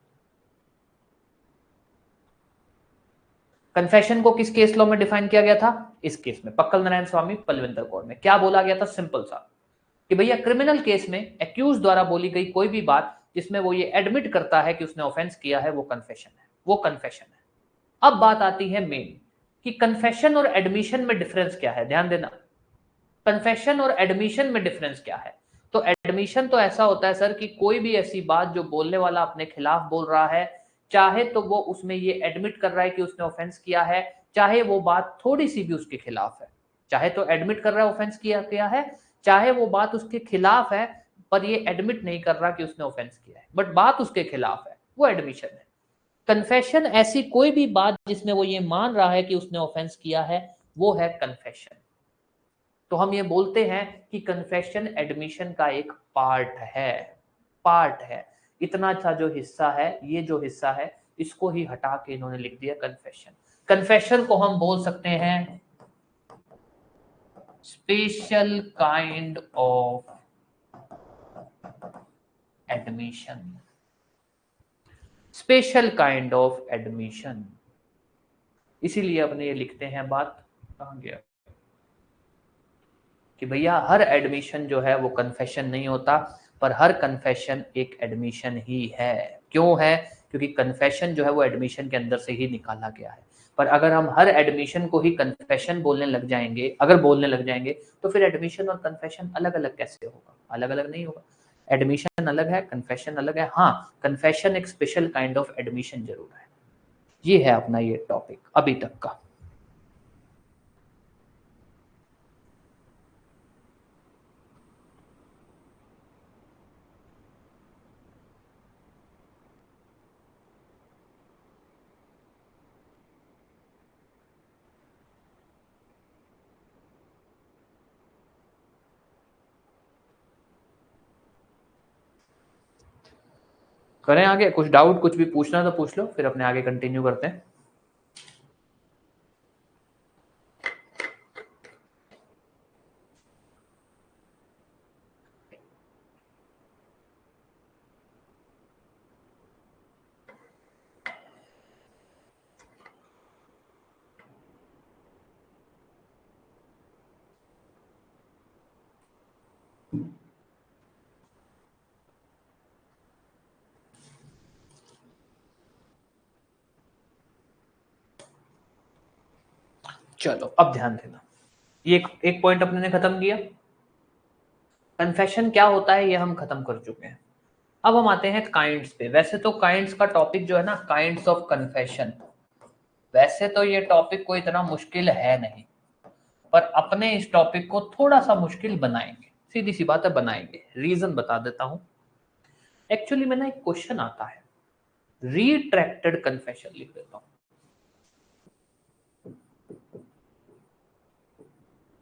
कन्फेशन को किस केस लॉ में डिफाइन किया गया था? इस केस में, पक्कल नारायण स्वामी पलविंदर कोड में क्या बोला गया था? सिंपल सा कि भैया क्रिमिनल केस में एक्यूज द्वारा बोली गई कोई भी बात जिसमें वो ये एडमिट करता है कि उसने ऑफेंस किया है, वो कन्फेशन है, वो कन्फेशन है। अब बात आती है मेन कि कन्फेशन और एडमिशन में डिफरेंस क्या है। ध्यान देना, कन्फेशन और एडमिशन में डिफरेंस क्या है। तो एडमिशन तो ऐसा होता है सर कि कोई भी ऐसी बात जो बोलने वाला अपने खिलाफ बोल रहा है, चाहे तो वो उसमें ये एडमिट कर रहा है कि उसने ऑफेंस किया है, चाहे वो बात थोड़ी सी भी उसके खिलाफ है, चाहे तो एडमिट कर रहा है ऑफेंस किया है, चाहे वो बात उसके खिलाफ है पर ये एडमिट नहीं कर रहा कि उसने ऑफेंस किया है, बट बात उसके खिलाफ है, वो एडमिशन है। कन्फेशन ऐसी कोई भी बात जिसमें वो ये मान रहा है कि उसने ऑफेंस किया है, वो है कन्फेशन। तो हम ये बोलते हैं कि कन्फेशन एडमिशन का एक पार्ट है, पार्ट है। इतना सा जो हिस्सा है, ये जो हिस्सा है, इसको ही हटा के इन्होंने लिख दिया कन्फेशन। कन्फेशन को हम बोल सकते हैं special kind of admission, special kind of admission. इसीलिए अपने ये लिखते हैं, बात कहां गया, कि भैया हर एडमिशन जो है वो कन्फेशन नहीं होता, पर हर कन्फेशन एक एडमिशन ही है। क्यों है? क्योंकि कन्फेशन जो है वो एडमिशन के अंदर से ही निकाला गया है। पर अगर हम हर एडमिशन को ही कन्फेशन बोलने लग जाएंगे, अगर बोलने लग जाएंगे, तो फिर एडमिशन और कन्फेशन अलग अलग कैसे होगा? अलग अलग नहीं होगा। एडमिशन अलग है, कन्फेशन अलग है। हाँ, कन्फेशन एक स्पेशल काइंड ऑफ एडमिशन जरूर है। ये है अपना ये टॉपिक अभी तक का। करें आगे? कुछ डाउट, कुछ भी पूछना तो पूछ लो, फिर अपने आगे कंटिन्यू करते हैं। चलो अब ध्यान देना, ये एक पॉइंट अपने ने खत्म किया। कन्फेशन क्या होता है ये हम खत्म कर चुके हैं। अब हम आते हैं काइंड्स पे। वैसे तो काइंड्स का टॉपिक जो है ना, काइंड्स ऑफ कन्फेशन, वैसे तो ये टॉपिक कोई इतना मुश्किल है नहीं, पर अपने इस टॉपिक को थोड़ा सा मुश्किल बनाएंगे। सीधी सी बात है, बनाएंगे। रीजन बता देता हूं। एक्चुअली में ना एक क्वेश्चन आता है, रिट्रैक्टेड कन्फेशन लिख देता हूं,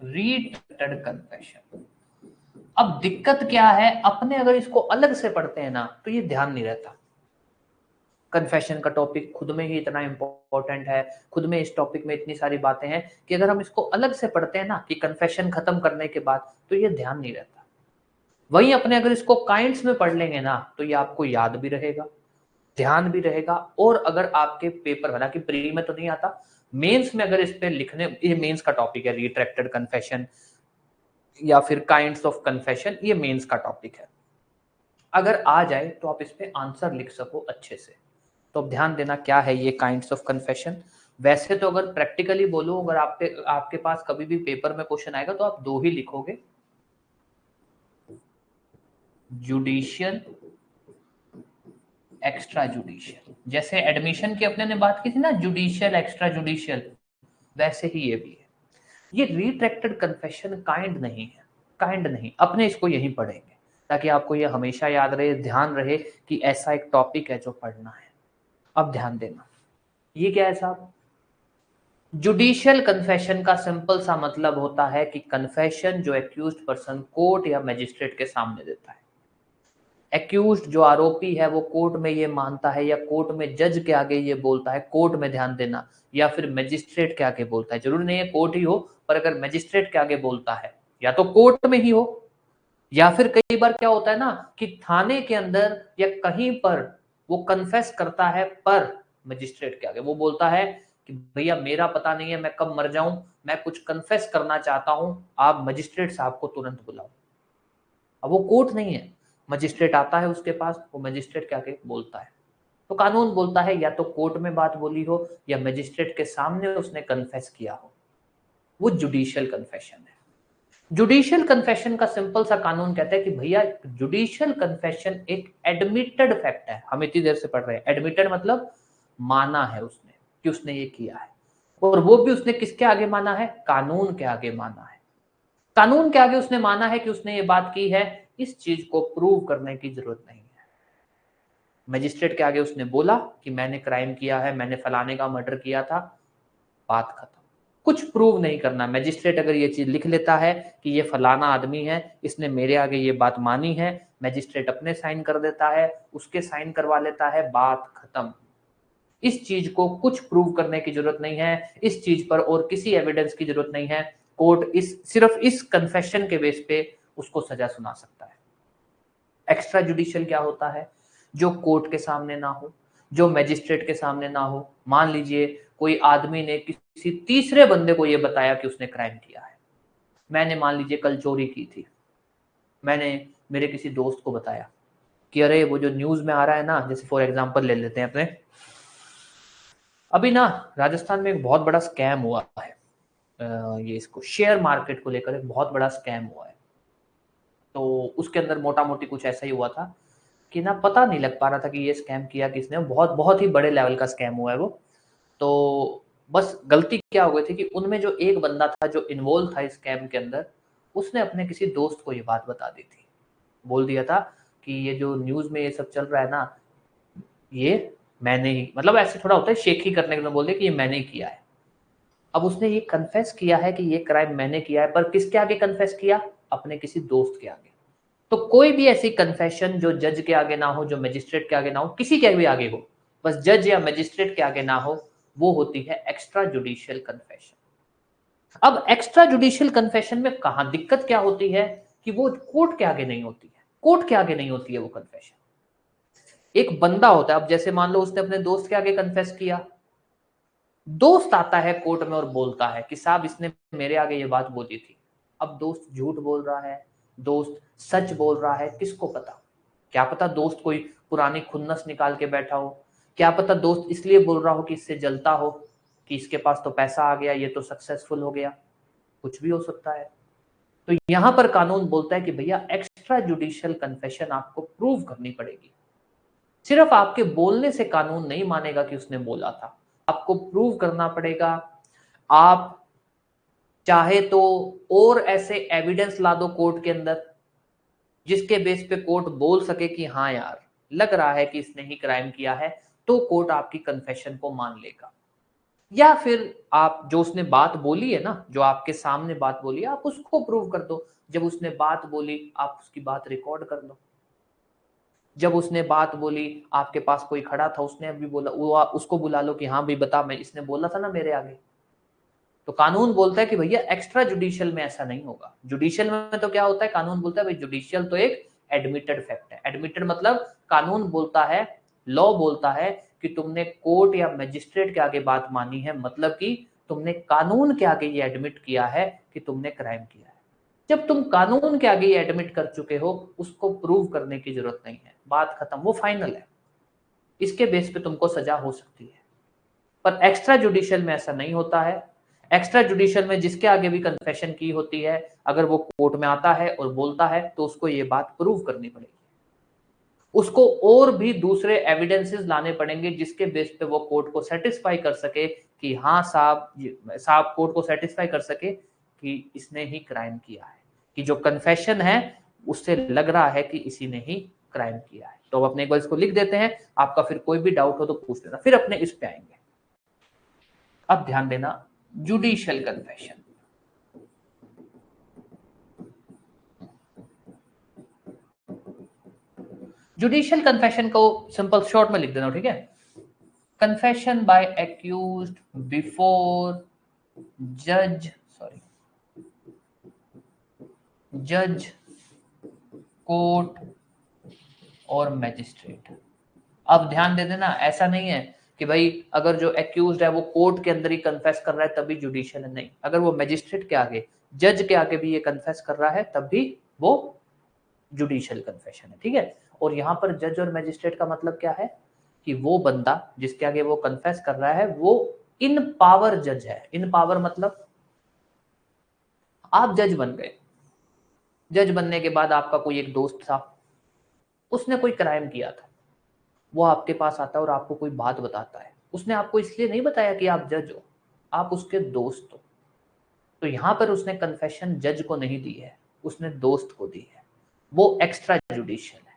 रिट्रैक्टेड कन्फेशन। अब दिक्कत क्या है, अपने अगर इसको अलग से पढ़ते हैं ना तो ये ध्यान नहीं रहता। कन्फेशन का टॉपिक खुद में ही इतना इंपॉर्टेंट है, खुद में इस टॉपिक में इतनी सारी बातें हैं कि अगर हम इसको अलग से पढ़ते हैं ना कि कन्फेशन खत्म करने के बाद, तो ये ध्यान नहीं रहता। वहीं अपने अगर इसको काइंड्स में पढ़ लेंगे ना तो ये आपको याद भी रहेगा, ध्यान भी रहेगा। और अगर आपके पेपर, हालांकि प्री में तो नहीं आता, मेंस में अगर इस पे लिखने, ये मेंस का टॉपिक है, रिट्रैक्टेड कन्फेशन या फिर काइंड्स ऑफ कन्फेशन, ये मेंस का टॉपिक है। अगर आ जाए तो आप इस पे आंसर लिख सको अच्छे से। तो अब ध्यान देना क्या है ये काइंड्स ऑफ कन्फेशन। वैसे तो अगर प्रैक्टिकली बोलो, अगर आपके पास कभी भी पेपर में क्वेश्चन आएगा तो आप दो ही लिखोगे, जुडिशियल, एक्स्ट्रा जुडिशियल। जैसे एडमिशन की अपने ने बात की थी ना, जुडिशियल एक्स्ट्रा जुडिशियल, वैसे ही ये भी है। ये रिट्रैक्टेड कन्फेशन काइंड नहीं है, काइंड नहीं, अपने इसको यहीं पढ़ेंगे ताकि आपको ये हमेशा याद रहे, ध्यान रहे कि ऐसा एक टॉपिक है जो पढ़ना है। अब ध्यान देना, ये क्या है साहब, जुडिशियल कन्फेशन का सिंपल सा मतलब होता है कि कन्फेशन जो एक्यूज्ड पर्सन कोर्ट या मजिस्ट्रेट के सामने देता है। एक्यूज्ड जो आरोपी है वो कोर्ट में ये मानता है या कोर्ट में जज के आगे ये बोलता है, कोर्ट में ध्यान देना, या फिर मजिस्ट्रेट के आगे बोलता है। जरूरी नहीं है कोर्ट ही हो, पर अगर मजिस्ट्रेट के आगे बोलता है या तो कोर्ट में ही हो, या फिर कई बार क्या होता है ना कि थाने के अंदर या कहीं पर वो कन्फेस करता है, पर मजिस्ट्रेट के आगे वो बोलता है कि भैया मेरा पता नहीं है, मैं कब मर जाऊं, मैं कुछ कन्फेस करना चाहता हूं, आप मजिस्ट्रेट साहब को तुरंत बुलाओ। अब वो कोर्ट नहीं है, मजिस्ट्रेट आता है उसके पास, वो मजिस्ट्रेट के आगे बोलता है। तो कानून बोलता है या तो कोर्ट में बात बोली हो या मजिस्ट्रेट के सामने उसने कन्फेस किया हो, वो जुडिशियल कन्फेशन है। जुडिशियल कन्फेशन का सिंपल सा कानून कहता है कि भैया जुडिशियल कन्फेशन एक एडमिटेड फैक्ट है। हम इतनी देर से पढ़ रहे हैं, एडमिटेड मतलब माना है उसने कि उसने ये किया है, और वो भी उसने किसके आगे माना है, कानून के आगे माना है। कानून के आगे उसने माना है कि उसने ये बात की है, इस चीज को प्रूव करने की जरूरत नहीं है। मजिस्ट्रेट के आगे उसने बोला कि मैंने क्राइम किया है, मैंने फलाने का मर्डर किया था, बात खत्म। कुछ प्रूव नहीं करना। मैजिस्ट्रेट अगर ये चीज लिख लेता है कि ये फलाना आदमी है, इसने मेरे आगे ये बात मानी है, मैजिस्ट्रेट अपने साइन कर देता है, उसके साइन करवा लेता है, बात खत्म। इस चीज को कुछ प्रूव करने की जरूरत नहीं है, इस चीज पर और किसी एविडेंस की जरूरत नहीं है। कोर्ट सिर्फ इस कन्फेशन के बेस पे उसको सजा सुना सकता है। एक्स्ट्रा जुडिशियल क्या होता है, जो कोर्ट के सामने ना हो, जो मैजिस्ट्रेट के सामने ना हो। मान लीजिए कोई आदमी ने किसी तीसरे बंदे को यह बताया कि उसने क्राइम किया है। मैंने मान लीजिए कल चोरी की थी, मैंने मेरे किसी दोस्त को बताया कि अरे वो जो न्यूज में आ रहा है ना, जैसे फॉर एग्जांपल ले लेते हैं अपने, अभी ना राजस्थान में एक बहुत बड़ा स्कैम हुआ है, ये इसको शेयर मार्केट को लेकर एक बहुत बड़ा स्कैम हुआ है। तो उसके अंदर मोटा मोटी कुछ ऐसा ही हुआ था कि ना पता नहीं लग पा रहा था कि ये स्कैम किया किसने, बहुत बहुत ही बड़े लेवल का स्कैम हुआ है वो। तो बस गलती क्या हो गई थी कि उनमें जो एक बंदा था जो इन्वॉल्व था इस स्कैम के अंदर, उसने अपने किसी दोस्त को ये बात बता दी थी। बोल दिया था कि ये जो न्यूज़ में ये सब चल रहा है ना, ये मैंने ही, मतलब ऐसे थोड़ा होता है शेख ही करने के लिए बोल दिया कि ये मैंने ही किया है। अब उसने ये कन्फेस किया है कि ये क्राइम मैंने किया है, पर किसके आगे कन्फेस किया, अपने किसी दोस्त के आगे। तो कोई भी ऐसी कन्फेशन जो जज के आगे ना हो, जो मजिस्ट्रेट के आगे ना हो, किसी के भी आगे हो, बस जज या मजिस्ट्रेट के आगे ना हो, वो होती है एक्स्ट्रा जुडिशियल कन्फेशन। अब एक्स्ट्रा जुडिशियल कन्फेशन में कहां दिक्कत क्या होती है कि वो कोर्ट के आगे नहीं होती है, कोर्ट के आगे नहीं होती है वो कन्फेशन। एक बंदा होता है, अब जैसे मान लो उसने अपने दोस्त के आगे कन्फेस किया, दोस्त आता है कोर्ट में और बोलता है कि साहब इसने मेरे आगे ये बात बोली थी। अब दोस्त झूठ बोल रहा है, दोस्त सच बोल रहा है, किसको पता। क्या पता दोस्त कोई पुरानी खुन्नस निकाल के बैठा हो, क्या पता दोस्त इसलिए बोल रहा हो कि इससे जलता हो कि इसके पास तो पैसा आ गया, ये तो सक्सेसफुल हो गया, कुछ भी हो सकता है। तो यहां पर कानून बोलता है कि भैया एक्स्ट्रा जुडिशियल कन्फेशन आपको प्रूव करनी पड़ेगी। सिर्फ आपके बोलने से कानून नहीं मानेगा कि उसने बोला था, आपको प्रूव करना पड़ेगा। आप चाहे तो और ऐसे एविडेंस ला दो कोर्ट के अंदर जिसके बेस पे कोर्ट बोल सके कि हाँ यार लग रहा है कि इसने ही क्राइम किया है, तो कोर्ट आपकी कन्फेशन को मान लेगा। या फिर आप जो उसने बात बोली है ना, जो आपके सामने बात बोली है, आप उसको प्रूव कर दो। जब उसने बात बोली आप उसकी बात रिकॉर्ड कर लो। जब उसने बात बोली आपके पास कोई खड़ा था, उसने अभी बोला, वो उसको बुला लो कि हाँ भाई बता, मैं इसने बोला था ना मेरे आगे। तो कानून बोलता है कि भैया एक्स्ट्रा जुडिशियल में ऐसा नहीं होगा। जुडिशियल में तो क्या होता है, कानून बोलता है भाई जुडिशियल तो एक एडमिटेड फैक्ट है। एडमिटेड मतलब कानून बोलता है, लॉ बोलता है कि तुमने कोर्ट या मजिस्ट्रेट के आगे बात मानी है, मतलब कि तुमने कानून के आगे ये एडमिट किया है कि तुमने क्राइम किया है। जब तुम कानून के आगे ये एडमिट कर चुके हो, उसको प्रूव करने की जरूरत नहीं है, बात खत्म, वो फाइनल है। इसके बेस पे तुमको सजा हो सकती है। पर एक्स्ट्रा जुडिशियल में ऐसा नहीं होता है। एक्स्ट्रा जुडिशियल में जिसके आगे भी कन्फेशन की होती है, अगर वो कोर्ट में आता है और बोलता है तो उसको ये बात प्रूव करनी पड़ेगी। उसको और भी दूसरे एविडेंसेस लाने पड़ेंगे जिसके बेस पे वो कोर्ट को सेटिस्फाई कर सके कि हाँ साहब कोर्ट को सेटिस्फाई कर सके कि इसने ही क्राइम किया है, कि जो कन्फेशन है उससे लग रहा है कि इसी ने ही क्राइम किया है। तो अब अपने एक बार इसको लिख देते हैं, आपका फिर कोई भी डाउट हो तो पूछ लेना, फिर अपने इस पे आएंगे। अब ध्यान देना, जुडिशियल कन्फेशन। जुडिशियल कन्फेशन को सिंपल शॉर्ट में लिख देना, ठीक है। कन्फेशन बाय एक्यूज्ड बिफोर जज, सॉरी, जज, कोर्ट और मैजिस्ट्रेट। अब ध्यान दे देना, ऐसा नहीं है कि भाई अगर जो एक्यूज्ड है वो कोर्ट के अंदर ही कन्फेस कर रहा है तभी जुडिशियल है, नहीं। अगर वो मैजिस्ट्रेट के आगे, जज के आगे भी ये कन्फेस कर रहा है तब भी वो जुडिशियल कन्फेशन है, ठीक है। और यहां पर जज और मैजिस्ट्रेट का मतलब क्या है कि वो बंदा जिसके आगे वो कन्फेस कर रहा है वो इन पावर जज है। इन पावर मतलब आप जज बन गए, जज बनने के बाद आपका कोई एक दोस्त था, उसने कोई क्राइम किया था, वो आपके पास आता है और आपको कोई बात बताता है। उसने आपको इसलिए नहीं बताया कि आप जज हो, आप उसके दोस्त हो। तो यहां पर उसने कन्फेशन जज को नहीं दी है, उसने दोस्त को दी है, वो एक्स्ट्रा जुडिशियल है।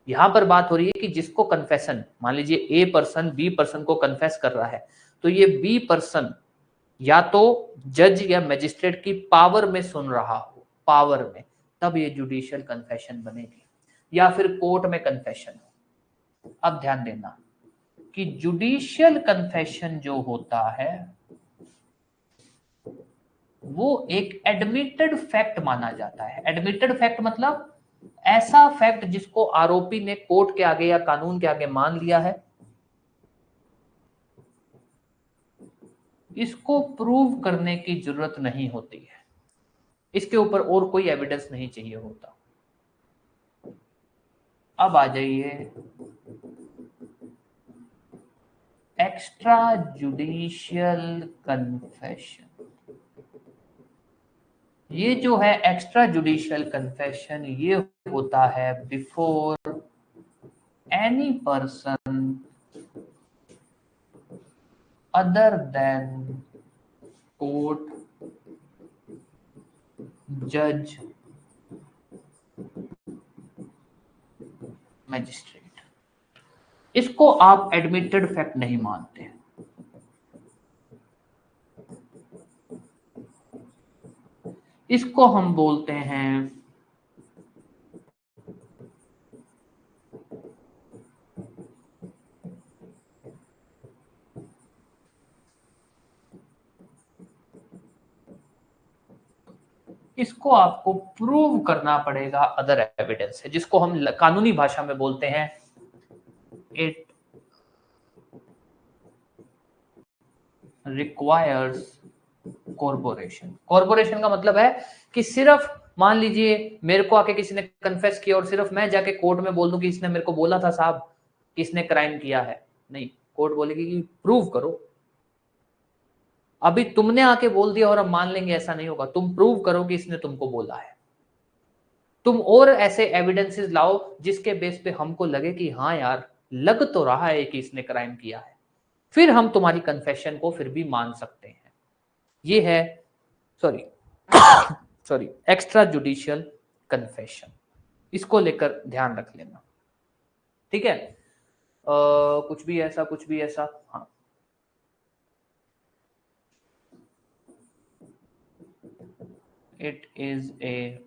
यहां पर बात हो रही है कि जिसको कन्फेशन, मान लीजिए ए पर्सन बी पर्सन को कन्फेस कर रहा है, तो ये बी पर्सन या तो जज या मैजिस्ट्रेट की पावर में सुन रहा हो, पावर में, तब ये जुडिशियल कन्फेशन बनेगी, या फिर कोर्ट में कन्फेशन हो। अब ध्यान देना कि जुडिशियल कन्फेशन जो होता है वो एक एडमिटेड फैक्ट माना जाता है। एडमिटेड फैक्ट मतलब ऐसा फैक्ट जिसको आरोपी ने कोर्ट के आगे या कानून के आगे मान लिया है, इसको प्रूव करने की जरूरत नहीं होती है, इसके ऊपर और कोई एविडेंस नहीं चाहिए होता। अब आ जाइए एक्स्ट्रा जुडिशियल कन्फेशन। ये जो है एक्स्ट्रा जुडिशियल कन्फेशन, ये होता है before any person other than court, जज, मैजिस्ट्रेट। इसको आप एडमिटेड फैक्ट नहीं मानते, इसको हम बोलते हैं इसको आपको प्रूव करना पड़ेगा, अदर एविडेंस है, जिसको हम कानूनी भाषा में बोलते हैं इट रिक्वायर्स कॉर्पोरेशन। कॉर्पोरेशन का मतलब है कि सिर्फ मान लीजिए मेरे को आके किसी ने कन्फेस किया और सिर्फ मैं जाके कोर्ट में बोल दूं कि इसने मेरे को बोला था साहब कि इसने क्राइम किया है, नहीं, कोर्ट बोलेगी कि प्रूव करो। अभी तुमने आके बोल दिया और अब मान लेंगे, ऐसा नहीं होगा, तुम प्रूव करो कि इसने तुमको बोला है। तुम और ऐसे एविडेंसेस लाओ जिसके बेस पे हमको लगे कि हाँ यार लग तो रहा है कि इसने क्राइम किया है, फिर हम तुम्हारी कन्फेशन को फिर भी मान सकते हैं। ये है, sorry sorry, extra judicial confession. इसको लेकर ध्यान रख लेना, ठीक है। कुछ भी ऐसा हाँ। it is a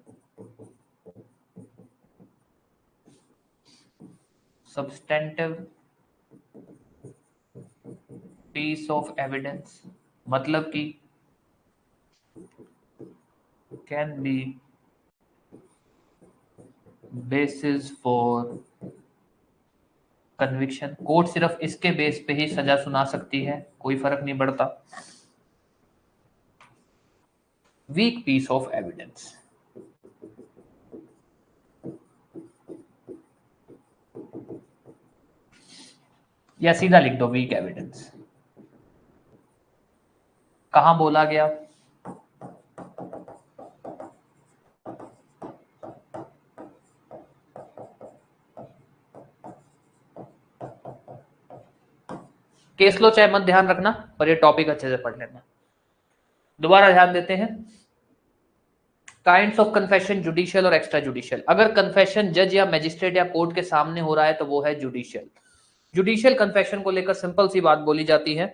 substantive piece of evidence, मतलब कि can be basis for conviction। Court सिर्फ इसके बेस पे ही सजा सुना सकती है, कोई फर्क नहीं पड़ता। वीक पीस ऑफ एविडेंस, या सीधा लिख दो वीक एविडेंस। कहां बोला गया? केस लो चाहे मत ध्यान रखना, पर ये टॉपिक अच्छे से पढ़ लेना। दोबारा ध्यान देते हैं। काइंड्स ऑफ कन्फेशन, जुडिशियल और एक्स्ट्रा जुडिशियल। अगर कन्फेशन जज या मैजिस्ट्रेट या कोर्ट के सामने हो रहा है तो वो है जुडिशियल। जुडिशियल कन्फेशन को लेकर सिंपल सी बात बोली जाती है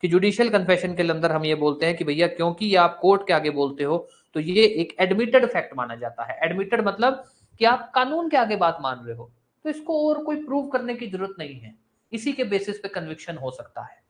कि जुडिशियल कन्फेशन के अंदर हम ये बोलते हैं कि भैया क्योंकि ये आप कोर्ट के आगे बोलते हो तो ये एक एडमिटेड फैक्ट माना जाता है। एडमिटेड मतलब कि आप कानून के आगे बात मान रहे हो, तो इसको और कोई प्रूव करने की जरूरत नहीं है, इसी के बेसिस पे कन्विक्शन हो सकता है।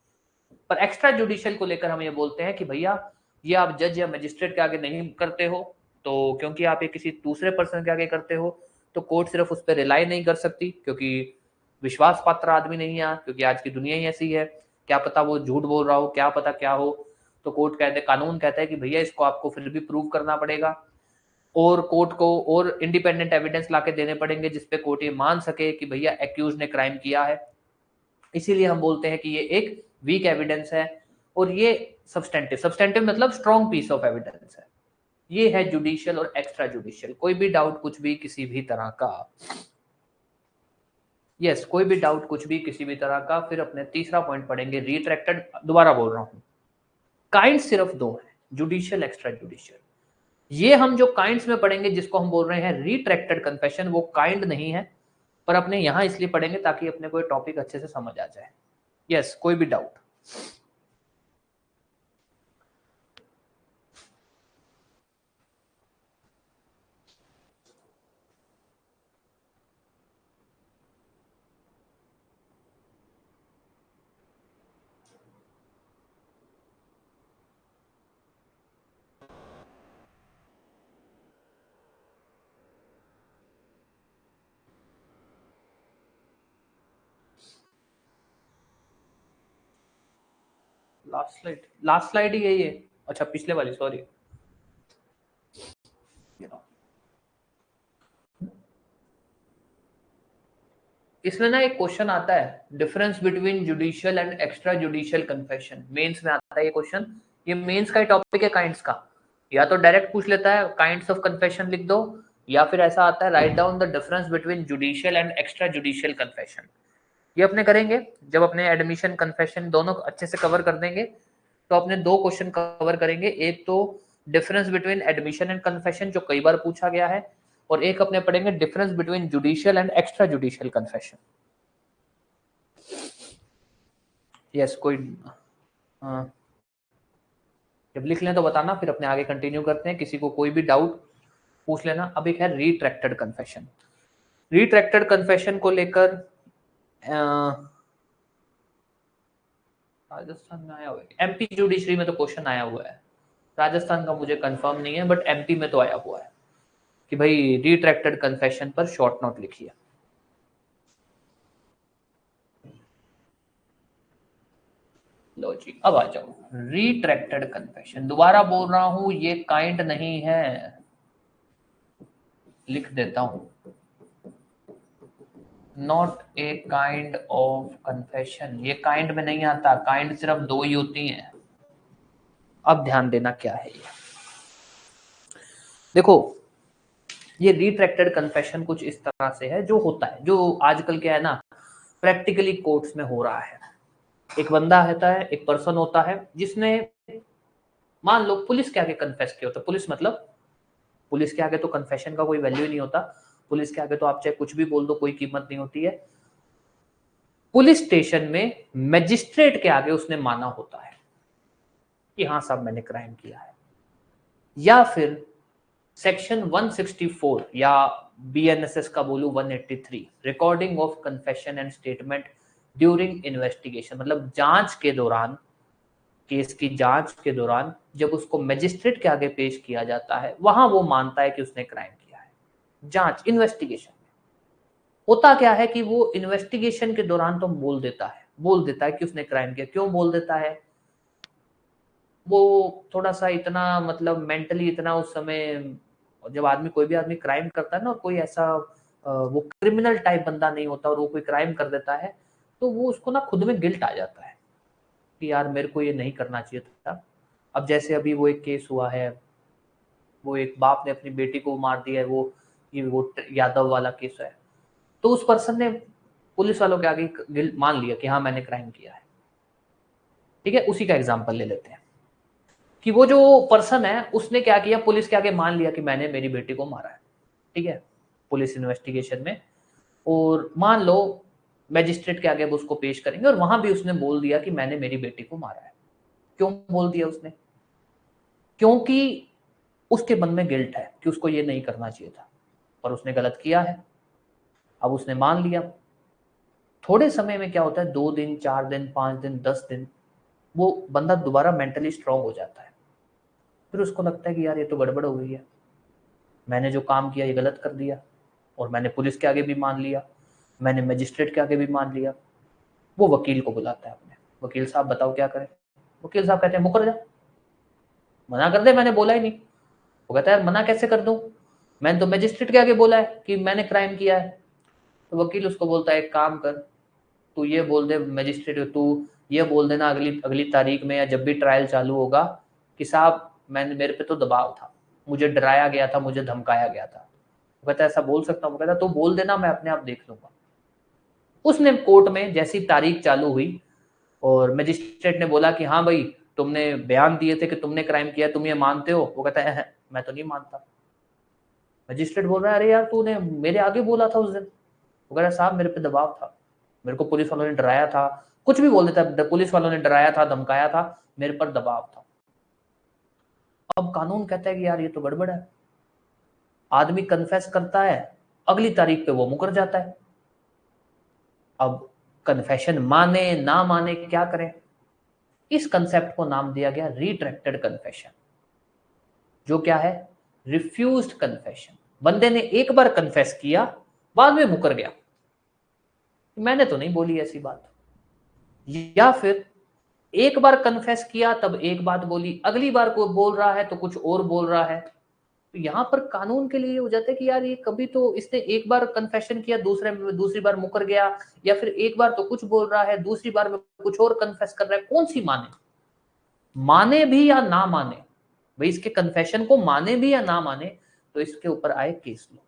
पर एक्स्ट्रा जुडिशियल को लेकर हम ये बोलते हैं कि भैया ये आप जज या मजिस्ट्रेट के आगे नहीं करते हो, तो क्योंकि आप ये किसी दूसरे पर्सन के आगे करते हो तो कोर्ट सिर्फ उस पर रिलाई नहीं कर सकती, क्योंकि विश्वास पात्र आदमी नहीं है, क्योंकि आज की दुनिया ही ऐसी है, क्या पता वो झूठ बोल रहा हो, क्या पता क्या हो। तो कोर्ट कहते, कानून कहता है कि भैया इसको आपको फिर भी प्रूव करना पड़ेगा और कोर्ट को और इंडिपेंडेंट एविडेंस लाके देने पड़ेंगे जिसपे कोर्ट ये मान सके कि भैया एक्यूज ने क्राइम किया है। इसीलिए हम बोलते हैं कि ये एक वीक एविडेंस है और ये सब्सटेंटिव, सब्सटेंटिव मतलब स्ट्रॉन्ग पीस ऑफ एविडेंस है। ये है जुडिशियल और एक्स्ट्रा जुडिशियल। कोई भी डाउट कुछ भी किसी भी तरह का? यस, कोई भी डाउट कुछ भी किसी भी तरह का। फिर अपने तीसरा पॉइंट पढ़ेंगे रिट्रैक्टेड। दोबारा बोल रहा हूं, काइंड सिर्फ दो है, जुडिशियल, एक्स्ट्रा जुडिशियल। ये हम जो काइंड्स में पढ़ेंगे जिसको हम बोल रहे हैं रिट्रैक्टेड कन्फेशन, वो काइंड नहीं है, पर अपने यहां इसलिए पढ़ेंगे ताकि अपने को टॉपिक अच्छे से समझ आ जाए। यस, कोई भी डाउट? लास्ट स्लाइड ही यही है। अच्छा, पिछले वाली, सॉरी। इसमें ना एक क्वेश्चन आता है, difference between judicial and extra judicial confession. Mains में आता है ये क्वेश्चन। ये मेंस का ही टॉपिक है काइंड्स का। या तो डायरेक्ट पूछ लेता है काइंड्स ऑफ कन्फेशन लिख दो, या फिर ऐसा आता है write down the difference between judicial and extra judicial confession. ये अपने करेंगे जब अपने एडमिशन कन्फेशन दोनों अच्छे से कवर कर देंगे तो अपने दो क्वेश्चन कवर करेंगे। एक तो difference between admission and confession जो कई बार पूछा गया है, और एक अपने पढ़ेंगे difference between judicial and extra judicial confession. Yes, कोई जब लिख लें तो बताना, फिर अपने आगे कंटिन्यू करते हैं। किसी को कोई भी डाउट पूछ लेना। अब एक है रिट्रैक्टेड कन्फेशन। रिट्रैक्टेड कन्फेशन को लेकर राजस्थान में आया हुआ है, एमपी जुडिशरी में तो क्वेश्चन आया हुआ है। राजस्थान का मुझे कंफर्म नहीं है, बट एमपी में तो आया हुआ है कि भाई रिट्रैक्टेड कन्फेशन पर शॉर्ट नोट लिखिए। लो जी, अब आ जाओ रिट्रैक्टेड कन्फेशन। दोबारा बोल रहा हूं, ये काइंड नहीं है, लिख देता हूं, not a kind of confession. ये काइंड में नहीं आता, काइंड सिर्फ दो ही होती हैं। अब ध्यान देना क्या है ये। देखो, ये रिट्रैक्टेड कन्फेशन कुछ इस तरह से है जो होता है, जो आजकल क्या है ना, प्रैक्टिकली कोर्ट्स में हो रहा है। एक बंदा होता है, एक पर्सन होता है जिसने मान लो पुलिस के आगे कन्फेस किया होता। पुलिस मतलब पुलिस के आगे तो कन्फेशन का कोई वैल्यू नहीं होता। पुलिस के आगे तो आप चाहे कुछ भी बोल दो, कोई कीमत नहीं होती है। पुलिस स्टेशन में मैजिस्ट्रेट के आगे उसने माना होता है कि हाँ साहब मैंने क्राइम किया है। या फिर सेक्शन 164 या BNSS का बोलूं 183, recording of confession and statement during investigation, मतलब जांच के दौरान, केस की जांच के दौरान जब उसको मजिस्ट्रेट के आगे पेश किया जाता है, वहां वो मानता है कि उसने क्राइम किया है। जांच इन्वेस्टिगेशन में होता क्या है कि वो इन्वेस्टिगेशन के दौरान तो बोल देता है कि उसने क्राइम किया। क्यों बोल देता है? वो थोड़ा सा इतना मतलब मेंटली इतना उस समय, जब आदमी कोई भी आदमी क्राइम करता है ना, कोई ऐसा वो क्रिमिनल टाइप बंदा नहीं होता और वो कोई क्राइम कर देता है, तो वो उसको ना खुद में गिल्ट आ जाता है कि यार मेरे को ये नहीं करना चाहिए था। अब जैसे अभी वो एक केस हुआ है, वो एक बाप ने अपनी बेटी को मार दिया है, वो यादव वाला केस है। तो उस पर्सन ने पुलिस वालों के आगे गिल्ट मान लिया कि हाँ मैंने क्राइम किया है। ठीक है, उसी का एग्जाम्पल ले लेते हैं कि वो जो पर्सन है उसने क्या किया, पुलिस के आगे मान लिया कि मैंने मेरी बेटी को मारा है। ठीक है, पुलिस इन्वेस्टिगेशन में, और मान लो मैजिस्ट्रेट के आगे अब उसको पेश करेंगे और वहां भी उसने बोल दिया कि मैंने मेरी बेटी को मारा है। क्यों बोल दिया उसने? क्योंकि उसके मन में गिल्ट है कि उसको ये नहीं करना चाहिए था, पर उसने गलत किया है। अब उसने मान लिया। थोड़े समय में क्या होता है, 2 दिन, 4 दिन, 5 दिन, 10 दिन, वो बंदा दोबारा मेंटली स्ट्रांग हो जाता है। फिर उसको लगता है कि यार ये तो गड़बड़ हो गई है, मैंने जो काम किया ये गलत कर दिया, और मैंने पुलिस के आगे भी मान लिया, मैंने मजिस्ट्रेट के आगे भी मान लिया। वो वकील को बुलाता है अपने, वकील साहब बताओ क्या करें। वकील साहब कहते हैं मुकर जा, मना कर दे, मैंने बोला ही नहीं। वो कहता है यार मना कैसे कर दूं, मैंने तो मजिस्ट्रेट के आगे बोला है कि मैंने क्राइम किया है। तो वकील उसको बोलता है एक काम कर, तू ये बोल दे मजिस्ट्रेट, तू ये बोल देना अगली अगली तारीख में या जब भी ट्रायल चालू होगा कि साहब मैंने, मेरे पे तो दबाव था, मुझे डराया गया था, मुझे धमकाया गया था। वो कहता है ऐसा बोल सकता हूँ? वो कहता तो बोल देना, मैं अपने आप देख लूंगा। उसने कोर्ट में जैसी तारीख चालू हुई और मजिस्ट्रेट ने बोला कि हाँ भाई तुमने बयान दिए थे कि तुमने क्राइम किया, तुम ये मानते हो? वो कहता है मैं तो नहीं मानता। मजिस्ट्रेट बोल रहा है अरे यार तूने मेरे आगे बोला था उस दिन। वो कह रहा है साहब मेरे पे दबाव था, मेरे को पुलिस वालों ने डराया था, कुछ भी बोल देता, पुलिस वालों ने डराया था, धमकाया था, मेरे पर दबाव था। अब कानून कहता है कि यार ये तो गड़बड़ है। आदमी कन्फेस करता है, अगली तारीख पे वो मुकर जाता है। अब कन्फेशन माने ना माने क्या करें? इस कंसेप्ट को नाम दिया गया रिट्रैक्टेड कन्फेशन, जो क्या है, रिफ्यूज्ड कन्फेशन। बंदे ने एक बार कन्फेस किया, बाद में मुकर गया, मैंने तो नहीं बोली ऐसी बात। या फिर एक बार कन्फेस किया तब एक बात बोली, अगली बार को बोल रहा है तो कुछ और बोल रहा है। तो यहां पर कानून के लिए हो जाता है कि यार ये कभी तो इसने एक बार कन्फेशन किया, दूसरी बार मुकर गया, या फिर एक बार तो कुछ बोल रहा है, दूसरी बार में कुछ और कन्फेस कर रहा है। कौन सी माने? माने भी या ना माने, भाई इसके कन्फेशन को माने भी या ना माने, तो इसके ऊपर आए केस लो।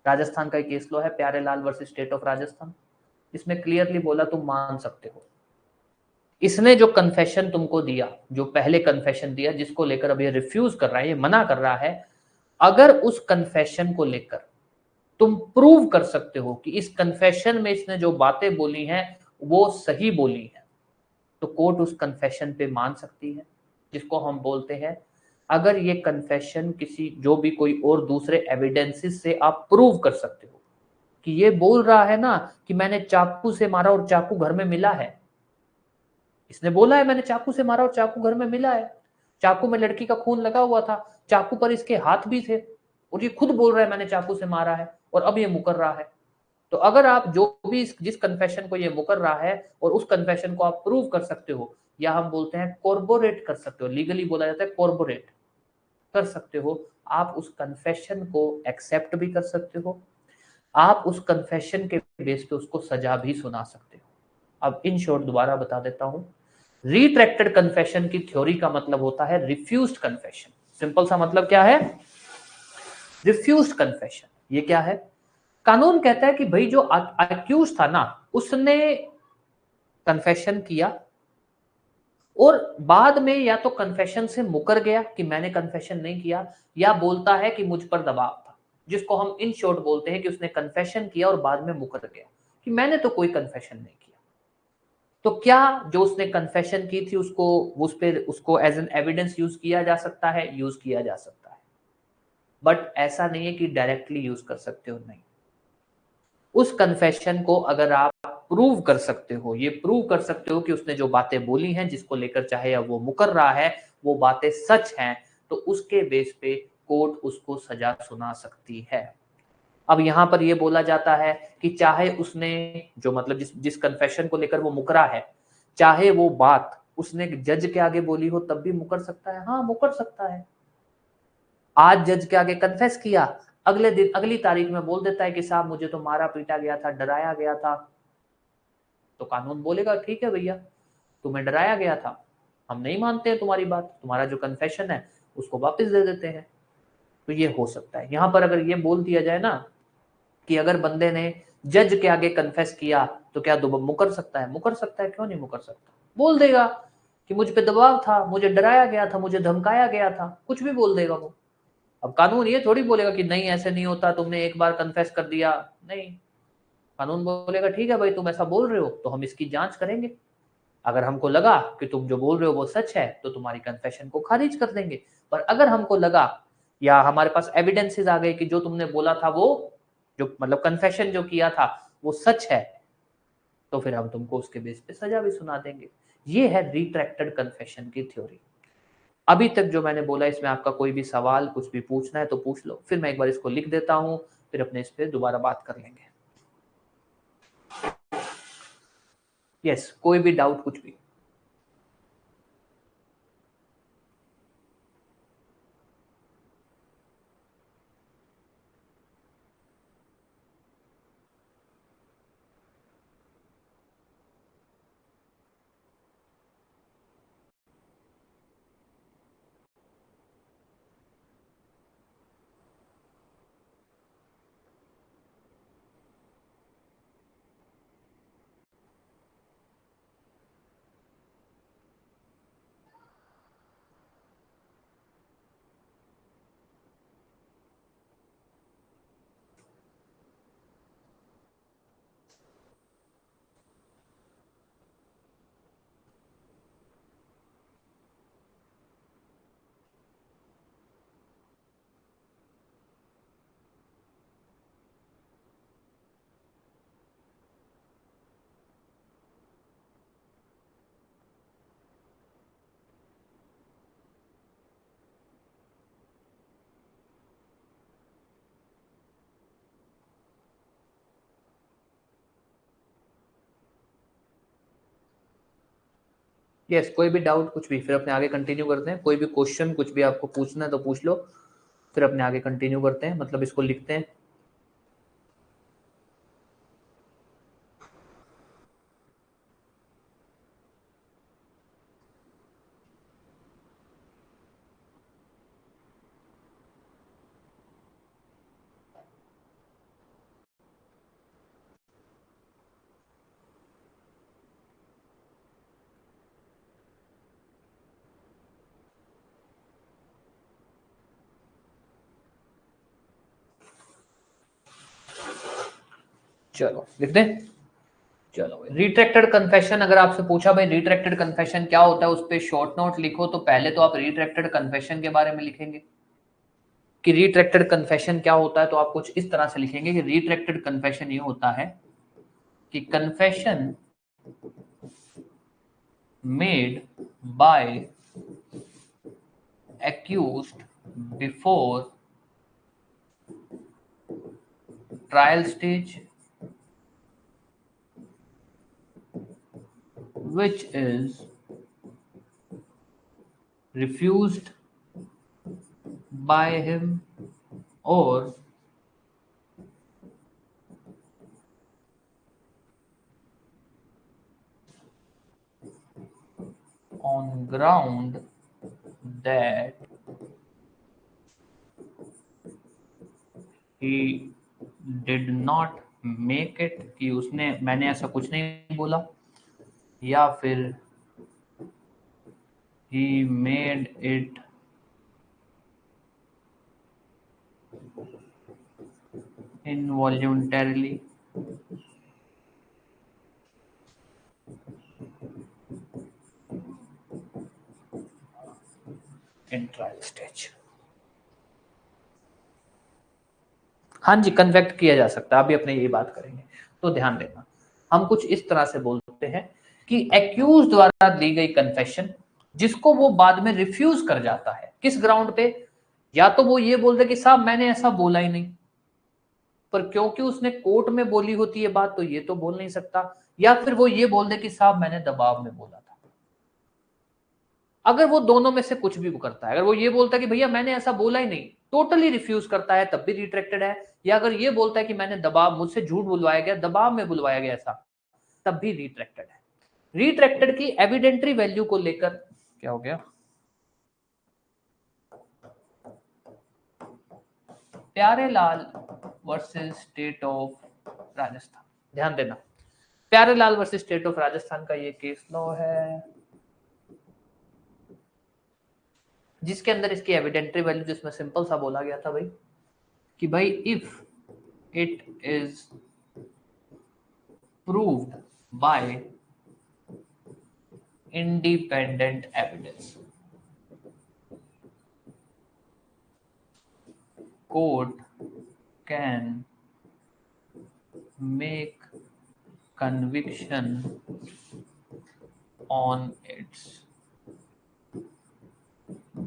राजस्थान का एक केस लो है Pyarelal versus state of Rajasthan. इसमें क्लियरली बोला तुम मान सकते हो। इसने जो कन्फेशन तुमको दिया, जो पहले कन्फेशन दिया जिसको लेकर अब ये रिफ्यूज कर रहा है, ये मना कर रहा है, अगर उस कन्फेशन को लेकर तुम प्रूव कर सकते हो कि इस कन्फेशन में इसने जो बातें बोली हैं वो सही बोली है, तो कोर्ट उस कन्फेशन पे मान सकती है, जिसको हम बोलते हैं, अगर ये कन्फेशन किसी जो भी कोई और दूसरे एविडेंसेस से आप प्रूव कर सकते हो कि ये बोल रहा है ना कि मैंने चाकू से मारा और चाकू घर में मिला है, इसने बोला है मैंने चाकू से मारा और चाकू घर में मिला है, चाकू में लड़की का खून लगा हुआ था, चाकू पर इसके हाथ भी थे, और ये खुद बोल रहा है मैंने चाकू से मारा है, और अब ये मुकर रहा है। तो अगर आप जो भी जिस कन्फेशन को ये मुकर रहा है और उस कन्फेशन को आप प्रूव कर सकते हो, या हम बोलते हैं कोर्बोरेट कर सकते हो, लीगली बोला जाता है कोर्बोरेट कर सकते हो, आप उस कन्फेशन को एक्सेप्ट भी कर सकते हो, आप उस कन्फेशन के बेस पे उसको सजा भी सुना सकते हो। अब इन शॉर्ट दोबारा बता देता हूं, रिट्रैक्टेड कन्फेशन की थ्योरी का मतलब होता है रिफ्यूज्ड कन्फेशन। सिंपल सा मतलब क्या है? Refused confession. ये क्या है? कानून कहता है कि भाई जो अक्यूज था ना, उसने कन्फेशन किया और बाद में या तो कन्फेशन से मुकर गया कि मैंने कन्फेशन नहीं किया, या बोलता है कि मुझ पर दबाव था, जिसको हम इन शॉर्ट बोलते हैं कि उसने कन्फेशन किया और बाद में मुकर गया कि मैंने तो कोई कन्फेशन नहीं किया। तो क्या जो उसने कन्फेशन की थी उसको उस पे उसको एज एन एविडेंस यूज किया जा सकता है? यूज किया जा सकता है। बट ऐसा नहीं है कि डायरेक्टली यूज कर सकते हो, नहीं। उस कन्फेशन को अगर आप प्रूव कर सकते हो, ये प्रूव कर सकते हो कि उसने जो बातें बोली हैं जिसको लेकर चाहे अब वो मुकर रहा है वो बातें सच हैं, तो उसके बेस पे कोर्ट उसको सजा सुना सकती है। अब यहां पर ये बोला जाता है कि चाहे उसने जो मतलब जिस जिस कन्फेशन को लेकर वो मुकरा है, चाहे वो बात उसने जज के आगे बोली हो तब भी मुकर सकता है। हाँ, मुकर सकता है। आज जज के आगे कन्फेस किया, अगले दिन अगली तारीख में बोल देता है कि साहब मुझे तो मारा पीटा गया था, डराया गया था, तो कानून बोलेगा ठीक है भैया, तुम्हें डराया गया था, हम नहीं मानते हैं तुम्हारी बात, तुम्हारा जो कन्फेशन है उसको वापस दे देते हैं। तो ये हो सकता है। यहां पर अगर ये बोल दिया जाए ना कि अगर बंदे ने जज के आगे कन्फेस किया तो क्या मुकर सकता है? मुकर सकता है, क्यों नहीं मुकर सकता? बोल देगा कि मुझ पे दबाव था, मुझे डराया गया था, मुझे धमकाया गया था, कुछ भी बोल देगा वो। अब कानून ये थोड़ी बोलेगा कि नहीं ऐसे नहीं होता, तुमने एक बार कन्फेस कर दिया, नहीं। कानून बोलेगा ठीक है भाई, तुम ऐसा बोल रहे हो तो हम इसकी जांच करेंगे, अगर हमको लगा कि तुम जो बोल रहे हो वो सच है तो तुम्हारी कन्फेशन को खारिज कर देंगे। पर अगर हमको लगा या हमारे पास एविडेंसेस आ गए कि जो तुमने बोला था वो जो मतलब कन्फेशन जो किया था वो सच है, तो फिर हम तुमको उसके बेस पे सजा भी सुना देंगे। ये है रिट्रैक्टेड कन्फेशन की थ्योरी। अभी तक जो मैंने बोला इसमें आपका कोई भी सवाल कुछ भी पूछना है तो पूछ लो, फिर मैं एक बार इसको लिख देता हूं, फिर अपने इस पे दोबारा बात कर लेंगे। यस, कोई भी डाउट कुछ भी। यस, कोई भी डाउट कुछ भी, फिर अपने आगे कंटिन्यू करते हैं। कोई भी क्वेश्चन कुछ भी आपको पूछना है तो पूछ लो, फिर अपने आगे कंटिन्यू करते हैं, मतलब इसको लिखते हैं। चलो लिखते हैं। चलो भाई, रिट्रैक्टेड कन्फेशन अगर आपसे पूछा भाई रिट्रैक्टेड कन्फेशन क्या होता है, उस पर शॉर्ट नोट लिखो, तो पहले तो आप रिट्रैक्टेड कन्फेशन के बारे में लिखेंगे कि रिट्रैक्टेड कन्फेशन क्या होता है। तो आप कुछ इस तरह से लिखेंगे कि रिट्रैक्टेड कन्फेशन ये होता है कि confession made by accused before trial stage, which is refused by him or on ground that he did not make it, कि उसने मैंने ऐसा कुछ नहीं बोला, या फिर he made it involuntarily in trial stage। हाँ जी, कन्वेक्ट किया जा सकता है, अभी अपने यही बात करेंगे। तो ध्यान देना, हम कुछ इस तरह से बोलते हैं कि एक्यूज द्वारा दी गई कन्फेशन जिसको वो बाद में रिफ्यूज कर जाता है, किस ग्राउंड पे? या तो वो ये बोलते कि साहब मैंने ऐसा बोला ही नहीं, पर क्योंकि उसने कोर्ट में बोली होती है बात तो ये तो बोल नहीं सकता, या फिर वो ये बोल दे कि साहब मैंने दबाव में बोला था। अगर वो दोनों में से कुछ भी करता है, अगर वो ये बोलता है कि भैया मैंने ऐसा बोला ही नहीं, टोटली रिफ्यूज करता है, तब भी रिट्रैक्टेड है। या अगर ये बोलता है कि मैंने दबाव, मुझसे झूठ बुलवाया गया, दबाव में बुलवाया गया ऐसा, तब भी रिट्रैक्टेड है। रिट्रैक्टेड की एविडेंटरी वैल्यू को लेकर क्या हो गया? Pyarelal versus state of Rajasthan, ध्यान देना, Pyarelal versus state of Rajasthan का ये केस लॉ है, जिसके अंदर इसकी एविडेंटरी वैल्यू, जिसमें सिंपल सा बोला गया था भाई कि भाई if it is proved bye independent evidence, court can make conviction on its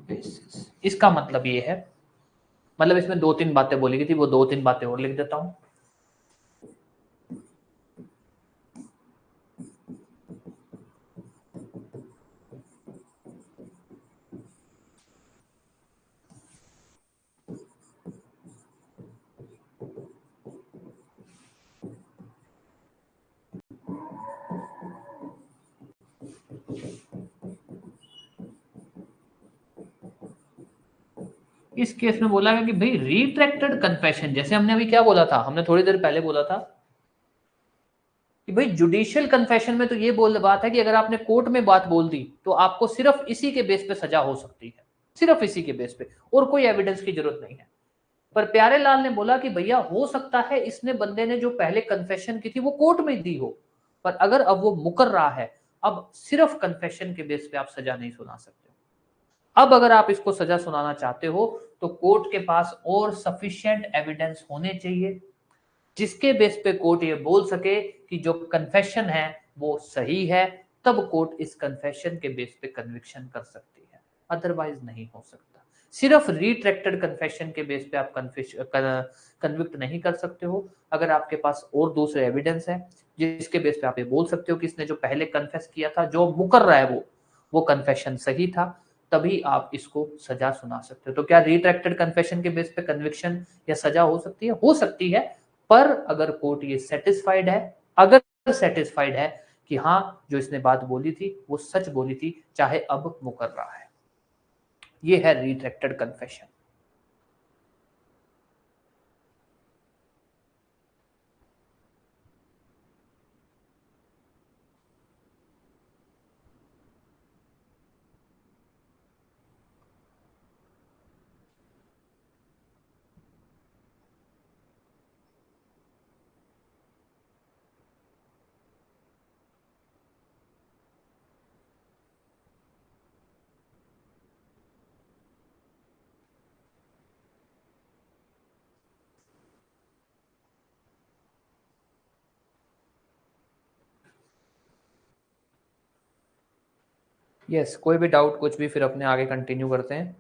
basis। इसका मतलब ये है, मतलब इसमें दो तीन बातें बोली गई थी, वो दो तीन बातें और लिख देता हूं। इस केस में बोला गया कि भाई रिट्रैक्टेड कन्फेशन, जैसे हमने अभी क्या बोला था, हमने थोड़ी देर पहले बोला था कि भाई जुडिशियल कन्फेशन में तो ये बोल बात है कि अगर आपने कोर्ट में बात बोल दी तो आपको सिर्फ इसी के बेस पे सजा हो सकती है, सिर्फ इसी के बेस पे, और कोई एविडेंस की जरूरत नहीं है। पर प्यारेलाल ने बोला कि भैया हो सकता है इसने, बंदे ने जो पहले कन्फेशन की थी वो कोर्ट में दी हो, पर अगर अब वो मुकर रहा है, अब सिर्फ कन्फेशन के बेस पे आप सजा नहीं सुना सकते। अब अगर आप इसको सजा सुनाना चाहते हो तो कोर्ट के पास और सफिशिएंट एविडेंस होने चाहिए जिसके बेस पे कोर्ट ये बोल सके कि जो कन्फेशन है वो सही है, तब कोर्ट इस कन्फेशन के बेस पे कन्विक्शन कर सकती है, अदरवाइज नहीं हो सकता। सिर्फ रिट्रैक्टेड कन्फेशन के बेस पे आप कन्विक्ट नहीं कर सकते हो। अगर आपके पास और दूसरे एविडेंस है जिसके बेस पे आप ये बोल सकते हो कि इसने जो पहले कन्फेस किया था, जो मुकर रहा है वो कन्फेशन सही था, तभी आप इसको सजा सुना सकते हो। तो क्या रिट्रैक्टेड कन्फेशन के बेस पे कन्विक्शन या सजा हो सकती है? हो सकती है, पर अगर कोर्ट ये सेटिस्फाइड है, अगर सेटिस्फाइड है कि हाँ जो इसने बात बोली थी वो सच बोली थी, चाहे अब मुकर रहा है। ये है रिट्रैक्टेड कन्फेशन। यस, कोई भी डाउट कुछ भी, फिर अपने आगे कंटिन्यू करते हैं।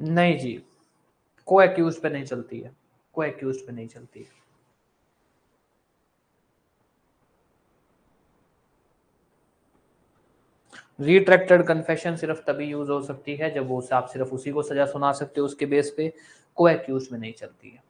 नहीं जी, को एक्यूज पे नहीं चलती है, को एक्यूज में नहीं चलती है। रिट्रैक्टेड कन्फेशन सिर्फ तभी यूज हो सकती है जब वो आप सिर्फ उसी को सजा सुना सकते हो उसके बेस पे, को एक्यूज में नहीं चलती है।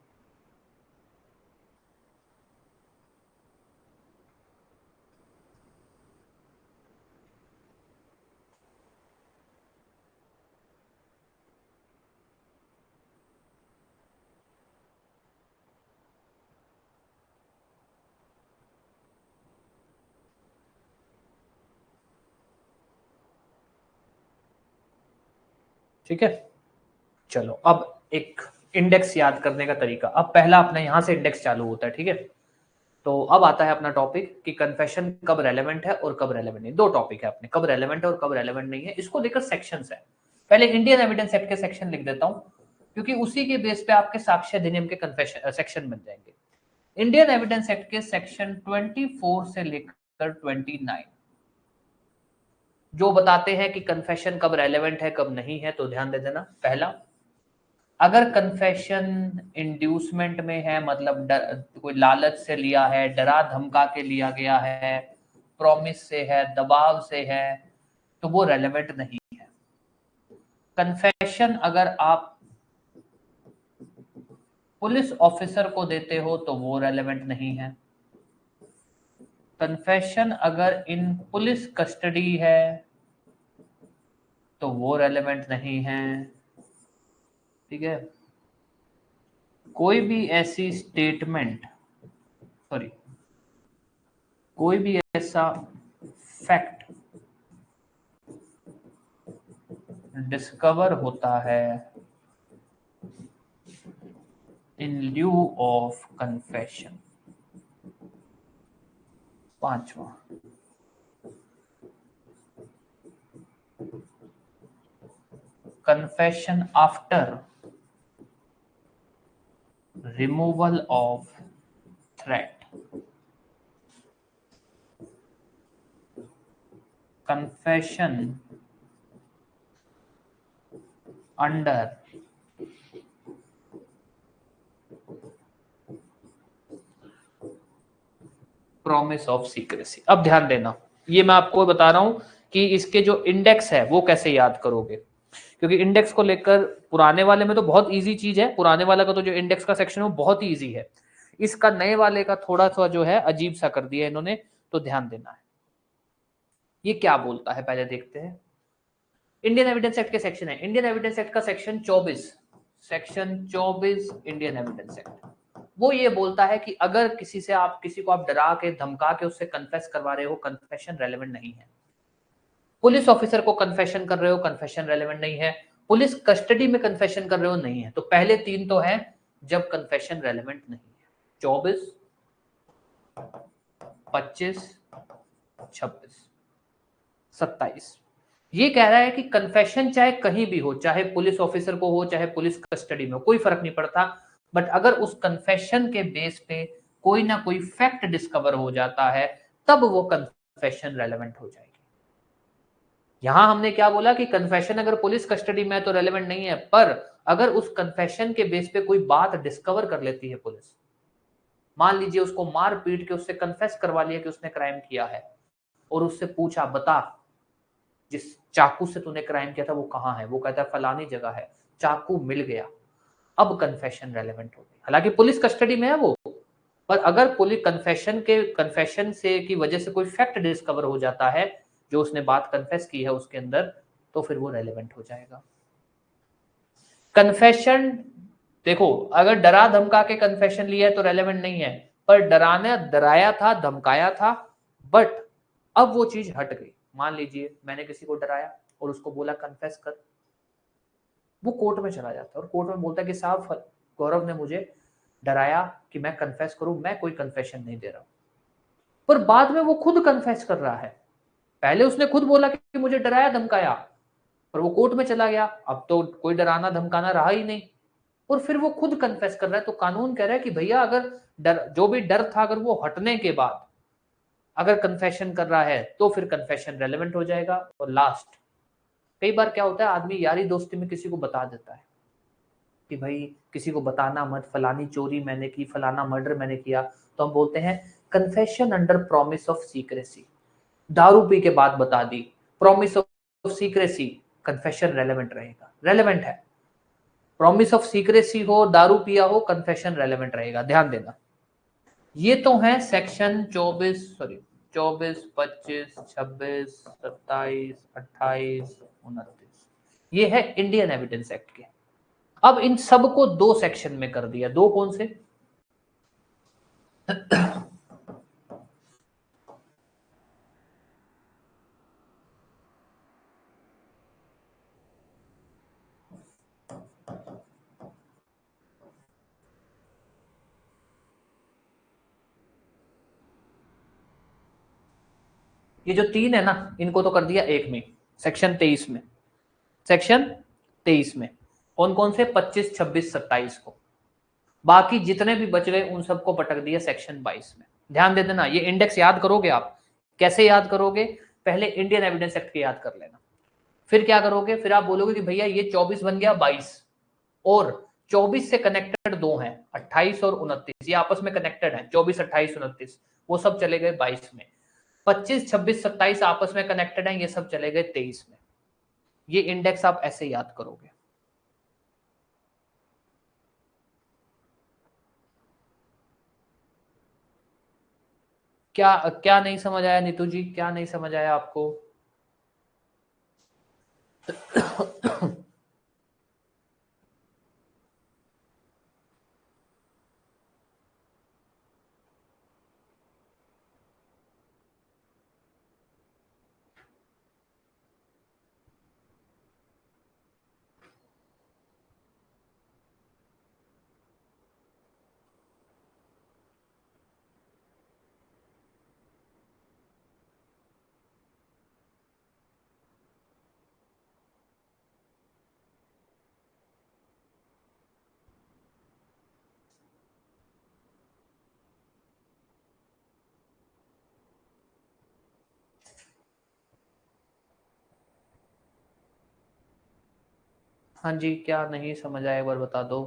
ठीक है, चलो अब एक इंडेक्स याद करने का तरीका। अब पहला अपने यहां से इंडेक्स चालू होता है, ठीक है। तो अब आता है अपना टॉपिक कि कन्फेशन कब रेलेवेंट है और कब रेलेवेंट नहीं। दो टॉपिक है अपने, कब रेलेवेंट है और कब रेलेवेंट नहीं है। इसको लेकर सेक्शंस है। पहले इंडियन एविडेंस एक्ट के सेक्शन लिख देता हूं, क्योंकि उसी के बेस पे आपके साक्ष्य अधिनियम के कन्फेशन सेक्शन बन जाएंगे। इंडियन एविडेंस एक्ट के सेक्शन 24 से लेकर 29 जो बताते हैं कि कन्फेशन कब रेलेवेंट है कब नहीं है। तो ध्यान दे देना, पहला, अगर कन्फेशन इंड्यूसमेंट में है, मतलब कोई लालच से लिया है, डरा धमका के लिया गया है, प्रॉमिस से है, दबाव से है, तो वो रेलेवेंट नहीं है। कन्फेशन अगर आप पुलिस ऑफिसर को देते हो तो वो रेलेवेंट नहीं है। कन्फेशन अगर इन पुलिस कस्टडी है तो वो रेलेवेंट नहीं है। ठीक है, कोई भी ऐसी स्टेटमेंट, सॉरी, कोई भी ऐसा फैक्ट डिस्कवर होता है इन ल्यू ऑफ कन्फेशन। पांचवा, confession after removal of threat. Confession under promise of secrecy. अब ध्यान देना, ये मैं आपको बता रहा हूं कि इसके जो इंडेक्स है वो कैसे याद करोगे, क्योंकि इंडेक्स को लेकर पुराने वाले में तो बहुत इजी चीज है। पुराने वाला का तो जो इंडेक्स का सेक्शन है वो बहुत ही इजी है। इसका नए वाले का थोड़ा सा जो है अजीब सा कर दिया इन्होंने, तो ध्यान देना है। ये क्या बोलता है पहले देखते हैं। इंडियन एविडेंस एक्ट के सेक्शन है, इंडियन एविडेंस एक्ट का section 24, section 24 Indian evidence act. वो ये बोलता है कि अगर किसी से आप किसी को आप डरा के धमका के उससे कन्फेस करवा रहे हो, कन्फेशन रेलेवेंट नहीं है। पुलिस ऑफिसर को कन्फेशन कर रहे हो, कन्फेशन रेलेवेंट नहीं है। पुलिस कस्टडी में कन्फेशन कर रहे हो, नहीं है। तो पहले तीन तो है जब कन्फेशन रेलेवेंट नहीं है, 24, 25, 26, 27। ये कह रहा है कि कन्फेशन चाहे कहीं भी हो, चाहे पुलिस ऑफिसर को हो, चाहे पुलिस कस्टडी में हो, कोई फर्क नहीं पड़ता। बट अगर उस कन्फेशन के बेस पे कोई ना कोई फैक्ट डिस्कवर हो जाता है, तब वो कन्फेशन रेलेवेंट हो जाएगी। यहां हमने क्या बोला कि कन्फेशन अगर पुलिस कस्टडी में है तो रेलेवेंट नहीं है, पर अगर उस कन्फेशन के बेस पे कोई बात डिस्कवर कर लेती है पुलिस, मान लीजिए उसको मार पीट के उससे कन्फेस करवा लिया कि उसने क्राइम किया है, और उससे पूछा बता जिस चाकू से तूने क्राइम किया था वो कहाँ है, वो कहता है फलानी जगह है, चाकू मिल गया, अब कन्फेशन रेलेवेंट हो गई। हालांकि पुलिस कस्टडी में है वो, पर अगर पुलिस कन्फेशन से की वजह से कोई फैक्ट डिस्कवर हो जाता है जो उसने बात कन्फेस की है उसके अंदर, तो फिर वो रेलेवेंट हो जाएगा। कन्फेशन देखो, अगर डरा धमका के कन्फेशन लिया है तो रेलेवेंट नहीं है, पर डराया था, धमकाया था, बट अब वो चीज हट गई। मान लीजिए मैंने किसी को डराया और उसको बोला कन्फेस कर, वो कोर्ट में चला जाता है और कोर्ट में बोलता है कि साहब गौरव ने मुझे डराया कि मैं कन्फेस करूं, मैं कोई कन्फेशन नहीं दे रहा हूं। पर बाद में वो खुद कन्फेस कर रहा है। पहले उसने खुद बोला कि मुझे डराया धमकाया, पर वो कोर्ट में चला गया, अब तो कोई डराना धमकाना रहा ही नहीं, और फिर वो खुद कन्फेस कर रहा है। तो कानून कह रहा है कि भैया अगर जो भी डर था अगर वो हटने के बाद अगर कन्फेशन कर रहा है तो फिर कन्फेशन रेलेवेंट हो जाएगा। और लास्ट, कई बार क्या होता है आदमी यारी दोस्ती में किसी को बता देता है, कि भाई किसी को बताना मत, फलानी चोरी मैंने की, फलाना मर्डर मैंने किया, तो हम बोलते हैं confession under promise of secrecy. दारू पी के बात बता दी, promise of secrecy, confession relevant रहेगा, रेलेवेंट है। प्रॉमिस ऑफ सीक्रेसी हो, दारू पिया हो, कन्फेशन रेलेवेंट रहेगा, ध्यान देना। ये तो है सेक्शन 24, 25, 26, 27, 28, 29। ये है इंडियन एविडेंस एक्ट के। अब इन सबको दो सेक्शन में कर दिया। दो कौन से? ये जो तीन है ना, इनको तो कर दिया एक में, सेक्शन 23 में। सेक्शन 23 में कौन कौन से? 25, 26, 27 को। बाकी जितने भी बच गए उन सबको पटक दिया सेक्शन 22 में। ध्यान दे देना, ये इंडेक्स याद करोगे आप। कैसे याद करोगे? पहले इंडियन एविडेंस एक्ट के याद कर लेना, फिर क्या करोगे? फिर आप बोलोगे कि भैया ये 24 बन गया 22, और 24 से कनेक्टेड दो हैं, 28 और 29, ये आपस में कनेक्टेड हैं, 24, 28, 29, वो सब चले गए 22 में। 25, 26, 27 आपस में कनेक्टेड हैं, ये सब चले गए 23 में। ये इंडेक्स आप ऐसे याद करोगे। क्या क्या नहीं समझ आया नीतू जी? क्या नहीं समझ आया आपको? हाँ जी, क्या नहीं समझ आया, एक बार बता दो।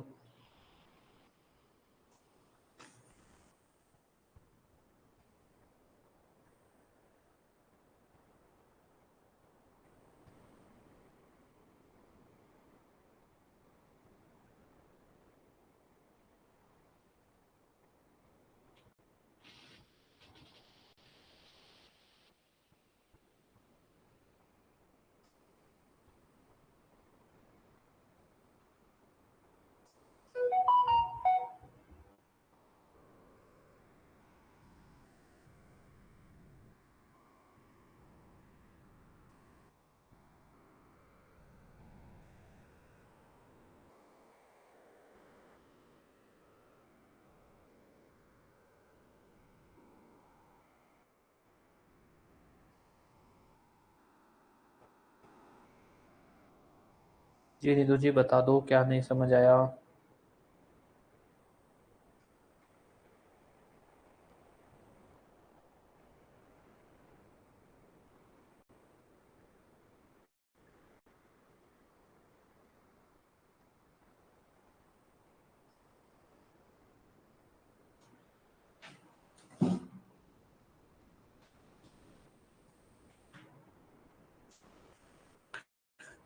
जी नीतू जी बता दो, क्या नहीं समझ आया?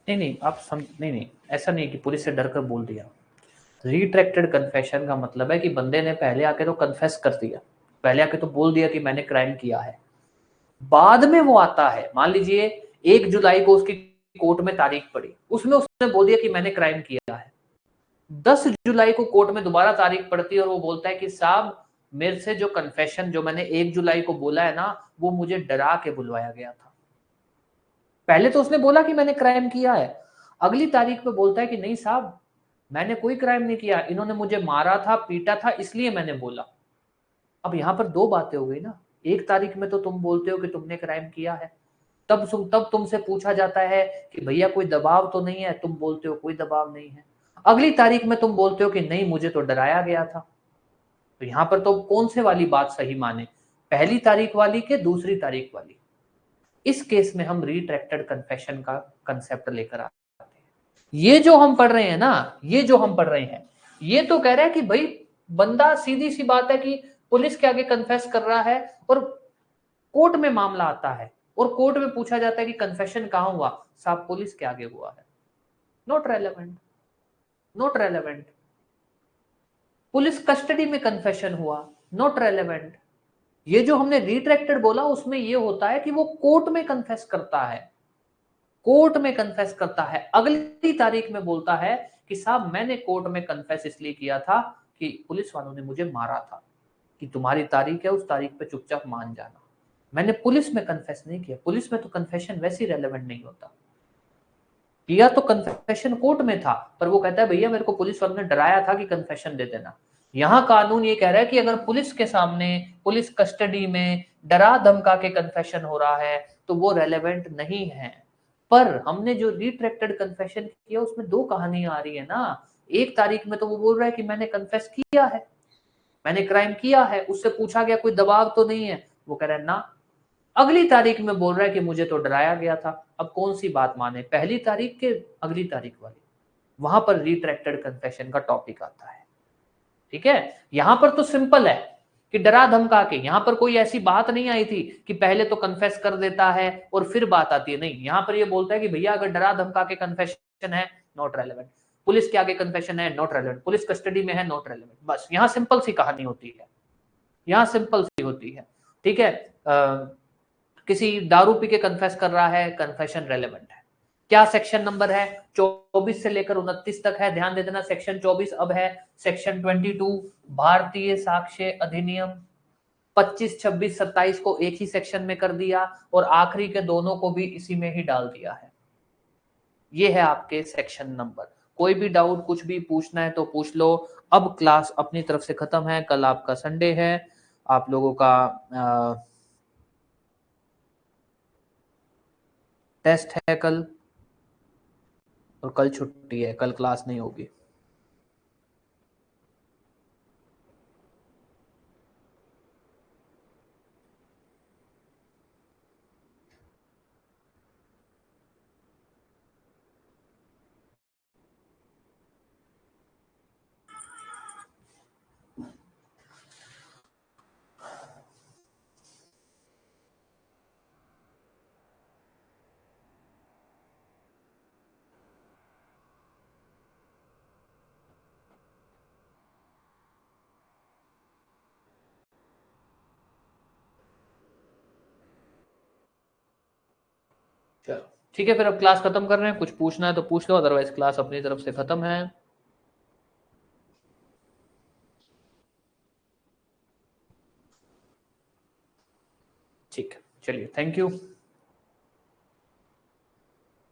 नहीं नहीं, नहीं नहीं, ऐसा नहीं कि पुलिस से डर कर बोल दिया। रिट्रैक्टेड कन्फेशन का मतलब है कि बंदे ने पहले आके तो कन्फेस कर दिया, पहले आके तो बोल दिया कि मैंने क्राइम किया है। बाद में वो आता है, मान लीजिए 1 जुलाई को उसकी कोर्ट में तारीख पड़ी, उसमें उसने बोल दिया कि मैंने क्राइम किया है। 10 जुलाई को कोर्ट में दोबारा तारीख पड़ती है और वो बोलता है कि साहब मेरे से जो कन्फेशन जो मैंने 1 जुलाई को बोला है ना, वो मुझे डरा के बुलवाया गया था। पहले तो उसने बोला कि मैंने क्राइम किया है, अगली तारीख पे बोलता है कि नहीं साहब मैंने कोई क्राइम नहीं किया, इन्होंने मुझे मारा था, पीटा था, इसलिए मैंने बोला। अब यहां पर दो बातें हो गई ना। एक तारीख में तो तुम बोलते हो कि तुमने क्राइम किया है, तब तुमसे पूछा जाता है कि भैया कोई दबाव तो नहीं है, तुम बोलते हो कोई दबाव नहीं है। अगली तारीख में तुम बोलते हो कि नहीं मुझे तो डराया गया था। तो यहां पर तो कौन से वाली बात सही माने, पहली तारीख वाली के दूसरी तारीख वाली? इस केस में हम रिट्रैक्टेड कन्फेशन का कंसेप्ट लेकर आते हैं। ये जो हम पढ़ रहे हैं ना, ये जो हम पढ़ रहे हैं, ये तो कह रहा है कि भाई बंदा, सीधी सी बात है कि पुलिस के आगे कन्फेस कर रहा है और कोर्ट में मामला आता है और कोर्ट में पूछा जाता है कि कन्फेशन कहां हुआ, साहब पुलिस के आगे हुआ है। Not relevant, not relevant. Police custody में कन्फेशन हुआ, नॉट रेलेवेंट। ये जो हमने रिट्रैक्टेड बोला उसमें ये होता है कि वो कोर्ट में कन्फेस करता है, कोर्ट में कन्फेस करता है, अगली तारीख में बोलता है कि साहब मैंने कोर्ट में कन्फेस इसलिए किया था कि पुलिस वालों ने मुझे मारा था, कि तुम्हारी तारीख है उस तारीख पे चुपचाप मान जाना। मैंने पुलिस में कन्फेस नहीं किया, पुलिस में तो कन्फेशन वैसे ही रेलेवेंट नहीं होता। किया तो कन्फेशन कोर्ट में था, पर वो कहता है भैया मेरे को पुलिस वालों ने डराया था कि कन्फेशन दे देना। यहां कानून ये कह रहा है कि अगर पुलिस के सामने, पुलिस कस्टडी में डरा धमका के कन्फेशन हो रहा है तो वो रेलेवेंट नहीं है। पर हमने जो रिट्रैक्टेड कन्फेशन किया उसमें दो कहानियां आ रही है ना। एक तारीख में तो वो बोल रहा है कि मैंने कन्फेस किया है, मैंने क्राइम किया है, उससे पूछा गया कोई दबाव तो नहीं है, वो कह रहा है ना। अगली तारीख में बोल रहा है कि मुझे तो डराया गया था। अब कौन सी बात माने, पहली तारीख के अगली तारीख वाली? वहां पर रिट्रैक्टेड कन्फेशन का टॉपिक आता है। ठीक है, यहां पर तो सिंपल है कि डरा धमका के, यहां पर कोई ऐसी बात नहीं आई थी कि पहले तो कन्फेस कर देता है और फिर बात आती है, नहीं, यहां पर ये बोलता है कि भैया अगर डरा धमका के कन्फेशन है नॉट रेलेवेंट, पुलिस के आगे कन्फेशन है नॉट रेलेवेंट, पुलिस कस्टडी में है नॉट रेलेवेंट। बस यहां सिंपल सी कहानी होती है, यहां सिंपल सी होती है। ठीक है, किसी दारू पी के कन्फेस कर रहा है, कन्फेशन रेलेवेंट है। क्या सेक्शन नंबर है? 24 से लेकर 29 तक है, ध्यान दे देना। सेक्शन 24 अब है सेक्शन 22 भारतीय साक्ष्य अधिनियम। 25, 26, 27 को एक ही सेक्शन में कर दिया और आखिरी के दोनों को भी इसी में ही डाल दिया है। ये है आपके सेक्शन नंबर। कोई भी डाउट कुछ भी पूछना है तो पूछ लो। अब क्लास अपनी तरफ से खत्म है, कल आपका संडे है, आप लोगों का टेस्ट है कल, और कल छुट्टी है, कल क्लास नहीं होगी। चलो ठीक है, फिर अब क्लास खत्म कर रहे हैं। कुछ पूछना है तो पूछ लो, अदरवाइज क्लास अपनी तरफ से खत्म है। ठीक है, चलिए, थैंक यू।